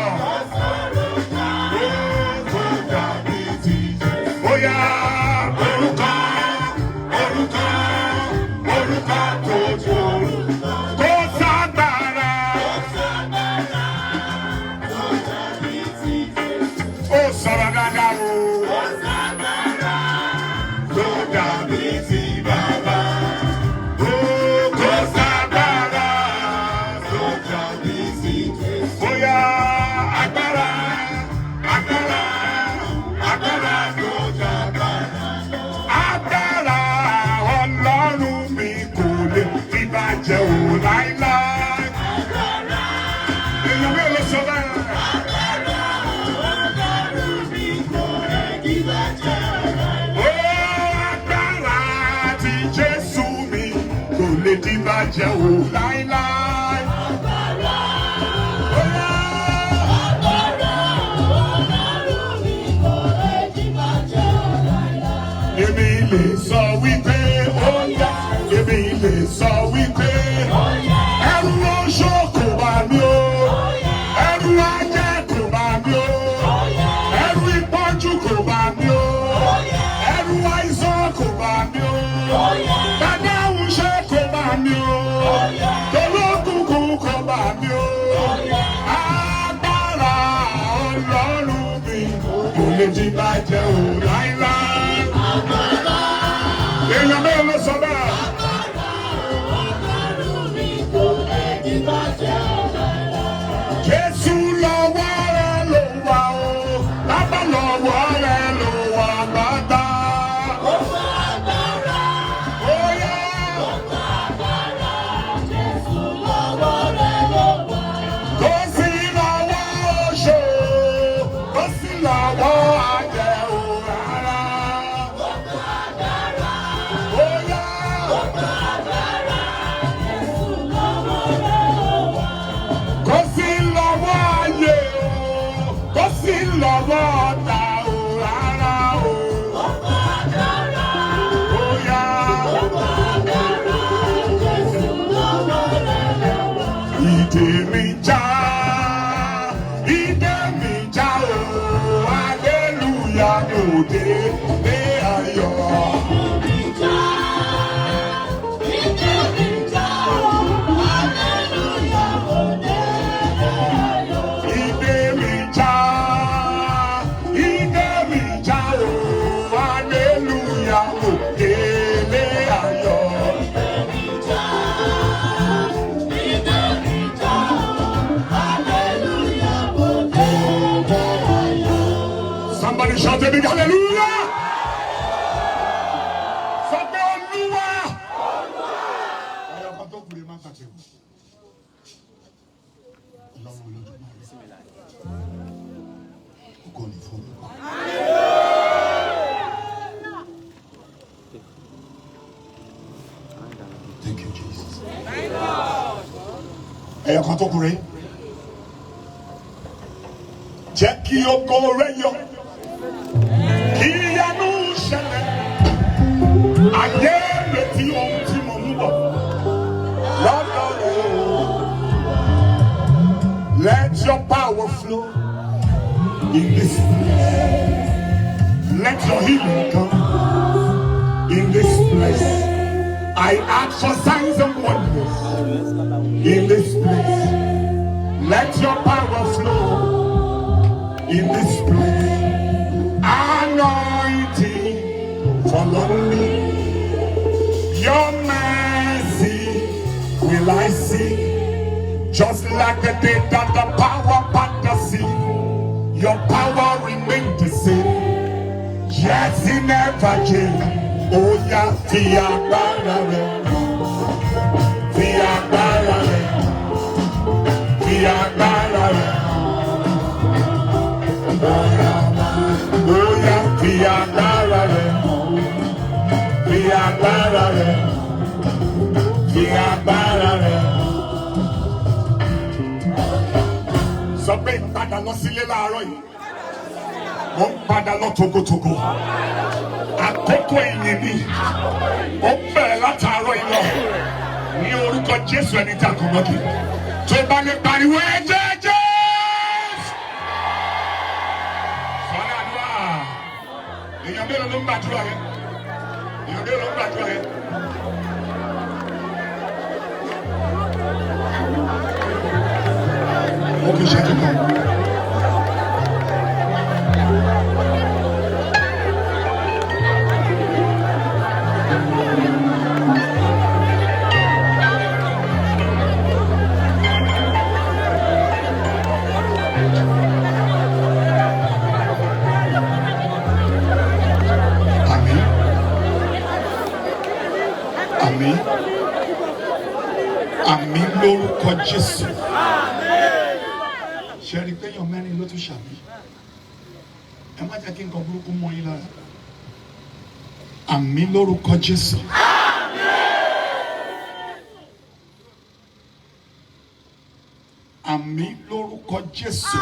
S2: Jẹ́ o láíláí. Èmi lè sọ wípé ó yá. Èmi lè sọ wípé ẹrù oṣó kò bá mi o. Ẹrù ajẹ́ kò bá mi o. Ẹrù ìpọ́njú kò bá mi o. Ẹrù àìsàn kò bá mi o. Dada ṣe kò bá mi o. Tolókùnkùn kò bá mi o. Agbára Ọlọ́run mi kò lè jí bàjẹ́ o láíláí. Èèyàn mẹ́rin ló sọ bẹ́ẹ̀. Jésù lọ́wọ́ rẹ̀ ló wà o. Bàbá lọ́wọ́ rẹ̀ ló wà bàbá.
S5: Lọ́wọ́
S2: ìdè mi já, ìdè mi já o, hallelujah òde ní ayọ̀. Somebody shout a big hallelujah! Sọ́pẹ́ Olúwa! Ọ̀yọ́ kan tó kúrè máa tàkì wọ̀. Ọlọ́run Olódùmarè. Ògo ni fún mi. Thank you, Jesus. Ẹ̀yọ́ kan tó kúrè. Jẹ́ kí ògo rẹ̀ yọ. Ìyanu ṣẹlẹ̀, ayé retí ohun tí mo mú bọ̀ lọ́dọ̀ rẹ̀. Let your power flow in this place. Let your healing come in this place. I ask for signs and wonders in this place. Let your power flow in this place. Anointing follow me. Your mercy will I see. Just like the day that the power part the sea. Your power remains the same. Yes, it never change. Oh yeah, via barare. Via barare. Via barare. Fi agbára rẹ̀, fi agbára rẹ̀, fi agbára rẹ̀. Sọ pé ìpadà lọ sílé láàárọ̀ yìí. Mo ń padà lọ togotogo. Àkókò ìyìn mi. Ó bẹ̀rẹ̀ látàárọ̀ yìí lọ. Ní orúkọ Jésù ẹni tí a kò mọ́kì. Tó bá lè pariwo ẹ̀jẹ̀ Jésù. Èèyàn mélòó ló ń gbàdúrà yẹn? Èèyàn mélòó ló ń gbàdúrà yẹn? Ó kì í ṣe kíkan. Àmín. Àmín lórúkọ Jésù. Ṣé rí pé èèyàn mẹ́rin ló tún ṣàmì? Ẹ má jẹ́ kí nǹkan burúkú mọ́ yín lára. Àmín lórúkọ Jésù. Àmín lórúkọ Jésù.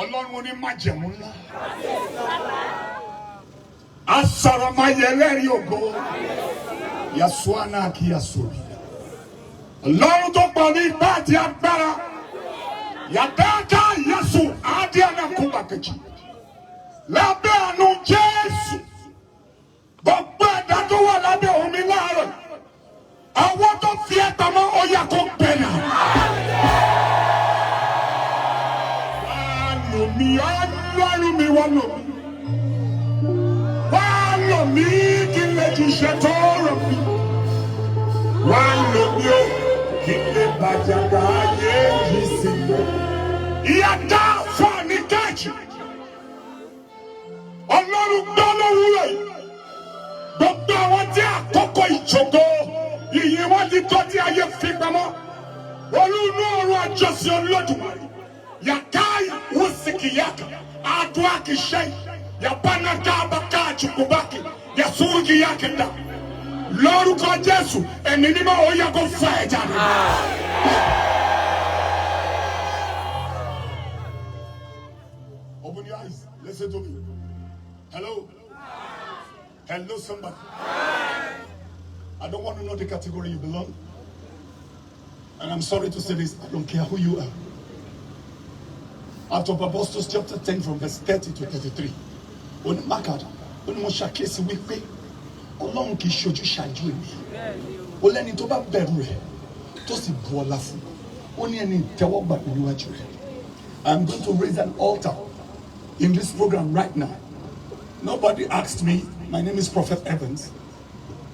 S2: Ọlọ́run onímájẹ̀mú ńlá. Asaramayẹlẹ́rìí ògo. Yasuana kí Yasori. Ọlọ́run tó pọ̀ ní ipá àti agbára. Yàdáká Yasu Adíàna Kúbàkejì. Lábẹ́ àánú Jésù. Gbogbo ẹ̀dá tó wà lábẹ́ omi láàárọ̀. Àwọn tó fi ẹ̀tọ́ mọ́ ọ̀yà kó gbẹ̀nà. Mi Ọlọ́run mi wọ́n lò mí. Wá lò mí kí n lè jíṣẹ́ tó rọ̀ mí. Wá lò mí o kí n lè bàjàgà ayé yìí sí mi. Ìyá dá fún ní káàkiri. Ọlọ́run gbọ́ lówùúrọ̀ yìí. Gbogbo àwọn tí àkókò ìjòkó ìyìn wọn ti tọ́ tí ayé fi pamọ́. Olúnú ọ̀run àjọsìn Olódùmarè. Yakai usiki yaka adwaki shay yapana kaba kachukubaki yasurugi yake nda lórúkọ Jésù ẹni ní ma ó yẹ kó fà ẹ́ jáde. Open your eyes, listen to me. Hello. Hello, somebody. I don't want to know the category you belong. And I'm sorry to say this, I don't care who you are. After Apostles chapter 10 from verse 30 to 33. On Makada, on Moshakesi wípé, Ọlọ́run kì í ṣojú ṣáájú ènìyàn. Ó lẹ́ni tó bá bẹ̀rù rẹ̀, tó sì bu ọlá fún. Ó ní ẹni ìtẹ́wọ́gbà níwájú rẹ̀. I'm going to raise an altar in this program right now. Nobody asked me. My name is Prophet Evans.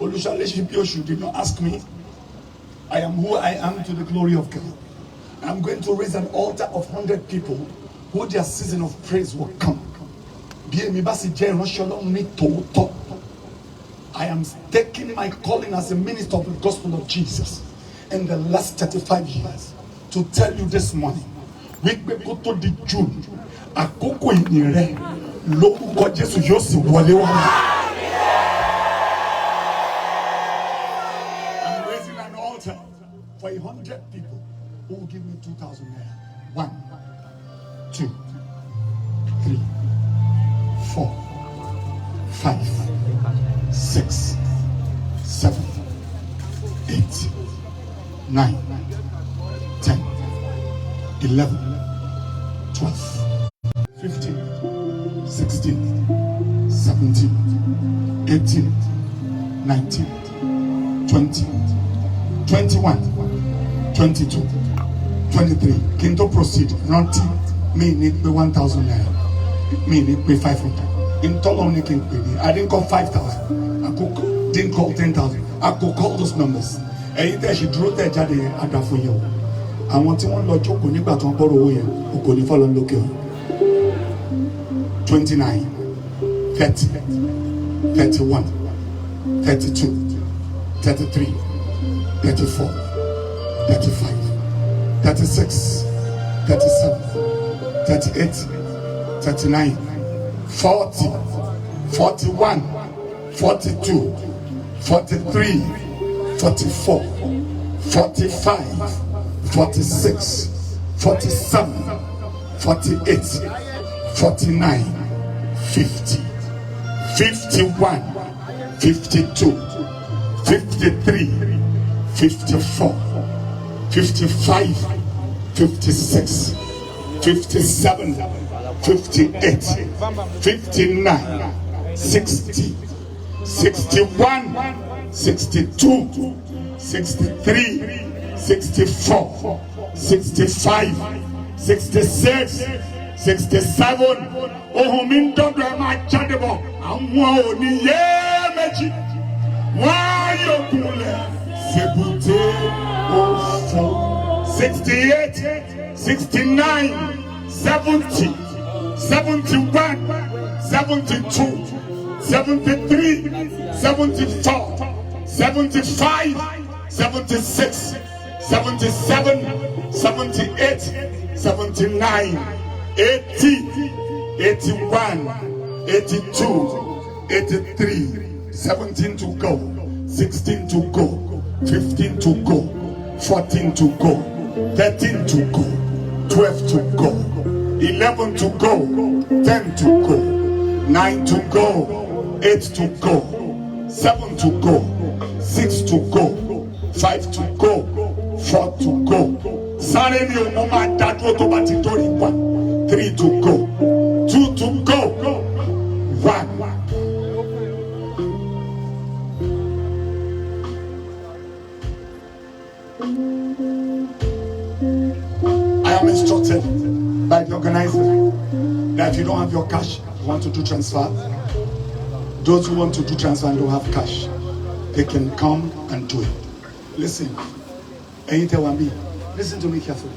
S2: Olushale Shipyoshu did not ask me. I am who I am to the glory of God. I'm going to raise an altar of 100 people who their season of praise will come. I am taking my calling as a minister of the gospel of Jesus in the last 35 years to tell you this morning. Wípé kó tó di June, àkókò ìyìn rẹ lórúkọ Jésù yóò sì wọlé wá. I'm raising an altar for 100 people who will give me 2,000 naira. 1, 2, 3, 4, 5, 6, 7, 8, 9, 10, 11, 12, 15, 16, 17, 18, 19, 20, 21, 22, 23. Can to proceed? Not me need pay 1,000 naira. Me need pay 500. In total, only can pay. I didn't call 5,000. I didn't call 10,000. I could call those numbers. And there she drew that jade at that for you. I want to one lot of money, but on borrow here. Okay, follow look here. 29, 30, 31, 32, 33, 34, 35, 36, 37, 38, 39, 40, 41, 42, 43, 44, 45, 46, 47, 48, 49, 50, 51, 52, 53, 54, 55, 56, 57, 58, 59, 60, 61, 62, 63, 64, 65, 66, 67. Ohun mi ń dọ́dọ̀ ẹ máa jáde bọ̀. Àwọn òní yé méjì. Wọ́n yóò kúnlẹ̀ ṣèbùté òfò. 68, 69, 70, 71, 72, 73, 74, 75, 76, 77, 78, 79, 80, 81, 82, 83, 17 to go, 16 to go, 15 to go, 14 to go, 13 to go, 12 to go, 11 to go, 10 to go, 9 to go, 8 to go, 7 to go, 6 to go, 5 to go, 4 to go. Sáré ni o mo máa dádúró tó bá ti dórí wa. 3 to go, 2 to go, 1. I am instructed by the organizer that if you don't have your cash, you want to do transfer. Those who want to do transfer and don't have cash, they can come and do it. Listen, listen to me carefully.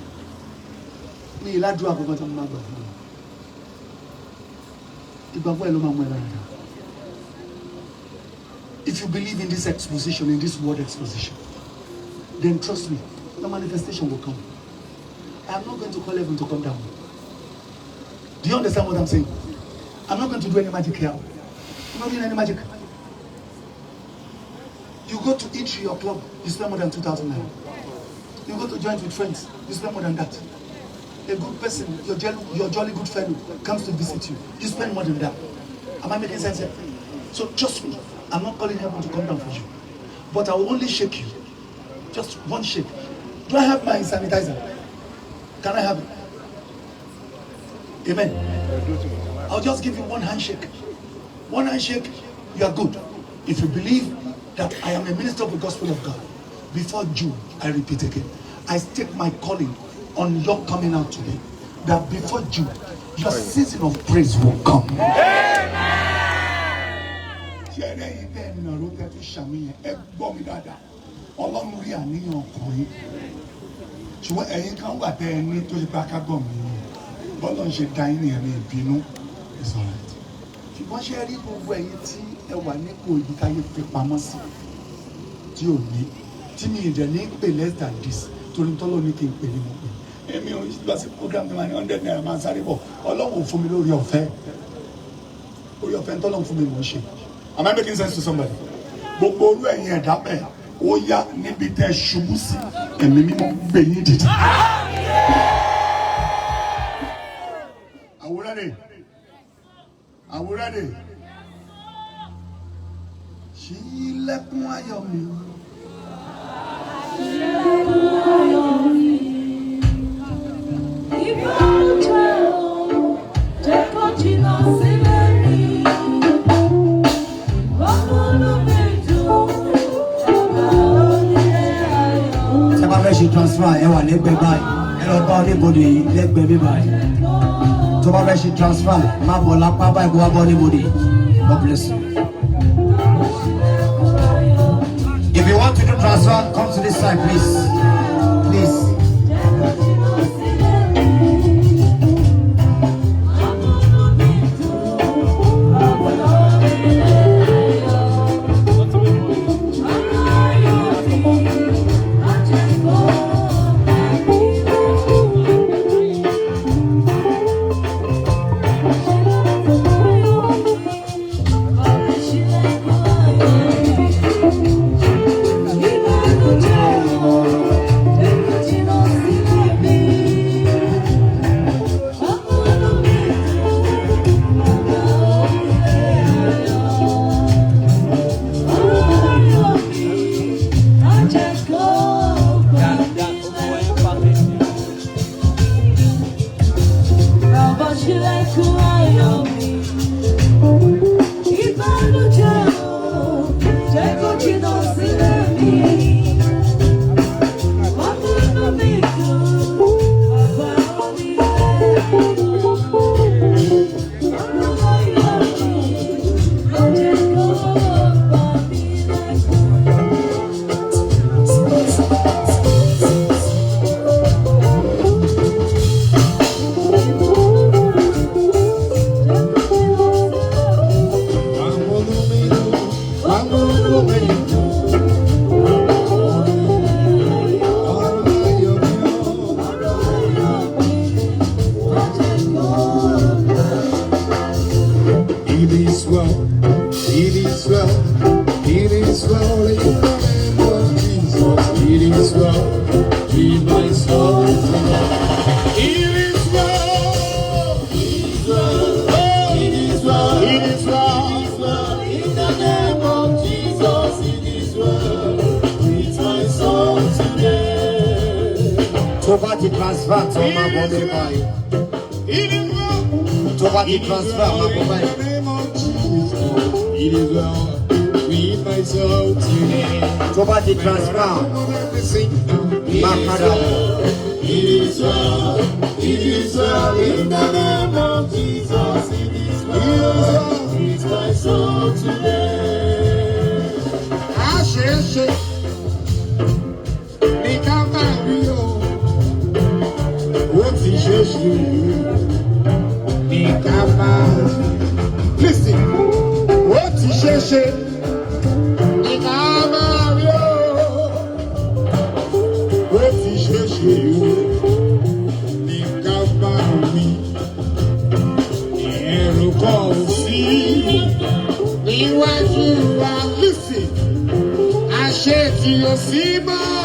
S2: If you believe in this exposition, in this word exposition, then trust me, the manifestation will come. I'm not going to call heaven to come down. Do you understand what I'm saying? I'm not going to do any magic here. I'm not doing any magic. You go to each your club, you spend more than 2,000 naira. You go to join with friends, you spend more than that. A good person, your jolly good fellow comes to visit you, you spend more than that. Am I making sense here? So trust me, I'm not calling heaven to come down for you. But I will only shake you. Just one shake. Do I have my sanitizer? Can I have it? Amen. I'll just give you one handshake. One handshake, you are good. If you believe that I am a minister of the gospel of God, before June, I repeat again, I stake my calling on your coming out today. That before June, your season of praise will come. Ọlọ́run rí àníyàn ọkùnrin ṣùgbọ́n ẹ̀yin kan wà tẹ́ ẹ ní tó ṣe bá kágbọ̀n mi bọ́lá ń ṣe da yín ní ẹ̀mí ìbínú ìsọ̀rọ̀ ṣùgbọ́n ṣe rí gbogbo ẹ̀yin tí ẹ wà nípò ibi táyé fi pamọ́ sí tí ò ní tí mi ìdẹ̀ ní pè less than this torí tọ́lọ́ ní kí n pè ní mo pè èmi ò lọ sí program ní ma ní 100 naira máa sáré bọ̀ Ọlọ́run fún mi lórí ọ̀fẹ́ tọ́lọ́run fún mi mò ń ṣe. Am I making sense to somebody? Gbogbo orú ẹ̀yin ẹ̀dá bẹ́ẹ̀ ó yá níbi tẹ́ ṣubú sí ẹ̀mí mímọ́ gbé yín dìde. Are we ready? Are we ready? Ṣílẹ̀kùn ayọ̀ mi. Ṣílẹ̀kùn ayọ̀ mi.
S5: Ìbànújẹ́ o, jẹ́ kó jìnnà sílẹ̀ mi. Ọmọlú mi dùn, ọba onílé ayọ̀.
S3: Ṣé bá fẹ́ ṣe transfer ẹ wà lẹ́gbẹ̀ẹ́ báyìí ẹ lọ bá oníbodè yìí lẹ́gbẹ̀ẹ́ bí báyìí. Tó bá fẹ́ ṣe transfer má bọ̀ lápá báyìí kó wá bá oníbodè. God bless you. If you want to do transfer, come to this side, please. Please. Tó bá ti transfer tó máa bọ́ mi báyìí. Tó bá ti transfer máa bọ́ báyìí. Tó bá ti transfer máa padà bọ̀.
S2: Listen, what is she?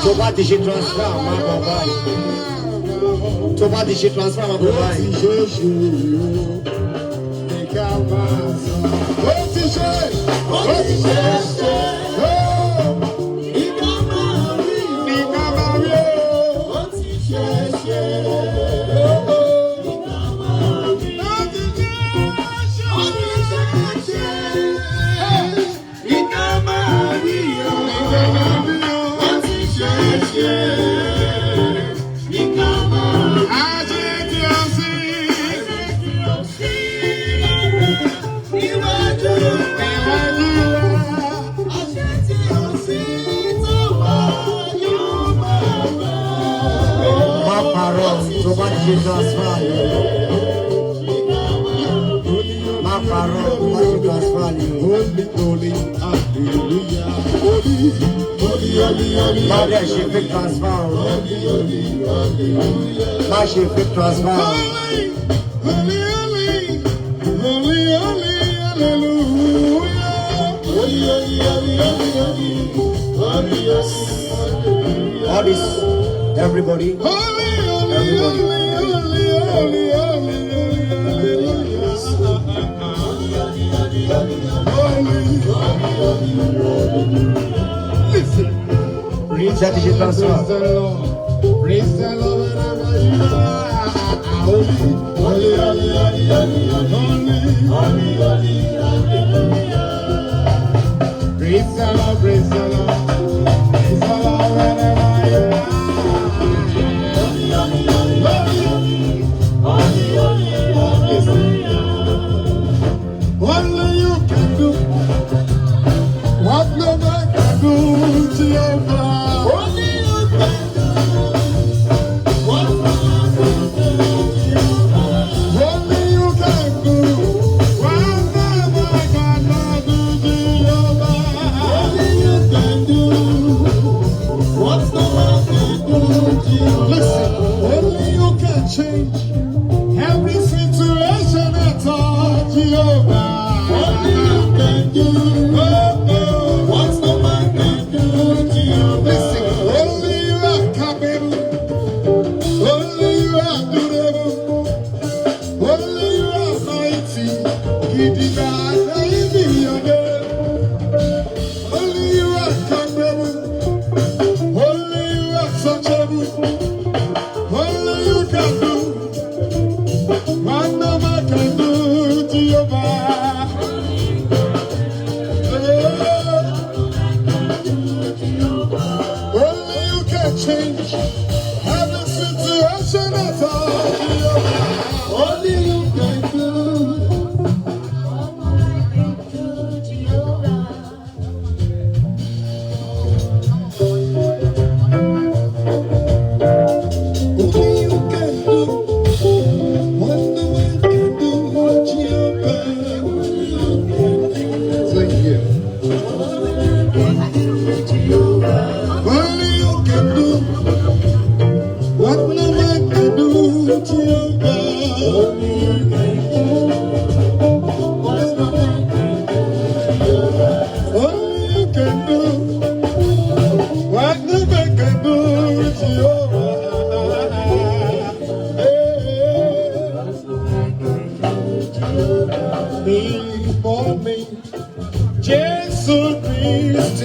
S3: Tó bá ti ṣe transfer máa bọ̀ báyìí. Tó bá ti ṣe transfer máa bọ̀ báyìí. All this, everybody. Strategy transfer.
S2: Praise the Lord wherever you are. Holy, praise the Lord, praise the Lord. Praise the Lord wherever you are. Only you can do what no man can do to your God. Only you can do what no man can do to your God. Only you can do what no man cannot do to your God. Only you can do what no man can do to your God. Listen, only you can change every situation at all, Jehovah. Only you can do what no man can do, Jehovah. Listen, only you are capable, only you are durable, only you are mighty. Only you are capable, only you are touchable, only you can do what no man can do, Jehovah. Only you can change every situation at all, Jehovah. Only you can do. Only you can do what no one can do, Jehovah. Thank you. Only you can do what no man can do, Jehovah. Only you can do what no man can do, Jehovah. Only you can do what no man can do, Jehovah. For me, Jesus Christ.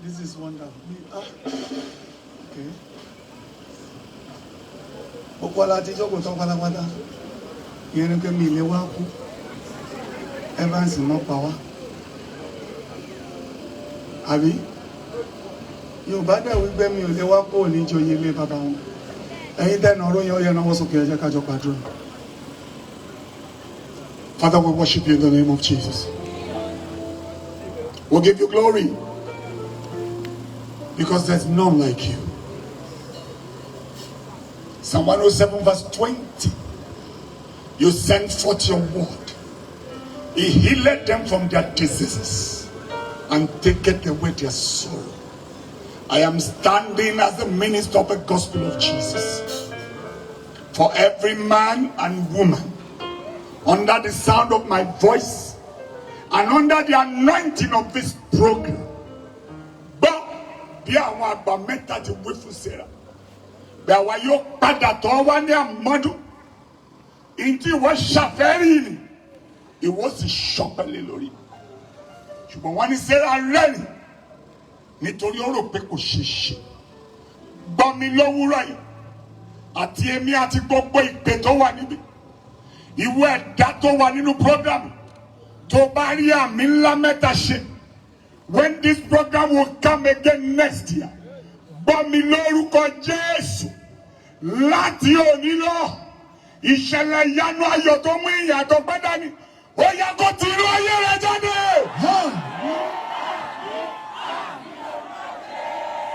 S2: This is wonderful. Okay. Gbogbo ala ti jókòó tán pátápátá. Ìyẹn ni pé mi ilé wa kú. Evans mọ́ pa wá. Àbí? Yorùbá dẹ̀ wípé mi ò lè wá kó ní joyè ilé bàbá wọn. Ẹ̀yin tẹ́nà ọ̀rọ̀ yẹn ó yẹ náwó sókè ẹ jẹ́ ká jọ gbàdúrà. Father, we worship you in the name of Jesus. We'll give you glory because there's none like you. Psalm 107 verse 20. You sent forth your word. He healed them from their diseases and taketh away their sorrow. I am standing as the minister of the gospel of Jesus. For every man and woman under the sound of my voice and under the anointing of this program. But bí àwọn àgbà mẹ́ta ti wí fún Sarah. Bí àwa yóò padà tọ́ wá ní àmọ́dún. Ìdí ìwọ ṣàfẹ́rí ni. Ìwọ sì ṣọpẹ́lẹ̀ lórí. Ṣùgbọ́n wọ́n ní Sarah rẹ́rìn nítorí ó rò pé kò ṣe ṣe. Gbọ́ mi lówùúrọ̀ yìí àti èmi àti gbogbo ìpè tó wà níbí. Ìwọ ẹ̀dá tó wà nínú program tó bá rí àmì ńlá mẹ́ta ṣe. When this program will come again next year, gbọ́ mi lórúkọ Jésù láti òní lọ ìṣẹ̀lẹ̀ ìyanu ayọ̀ tó mú ìyàtọ̀ gbẹ́dá ni ó yẹ kó ti rú ayé rẹ jáde.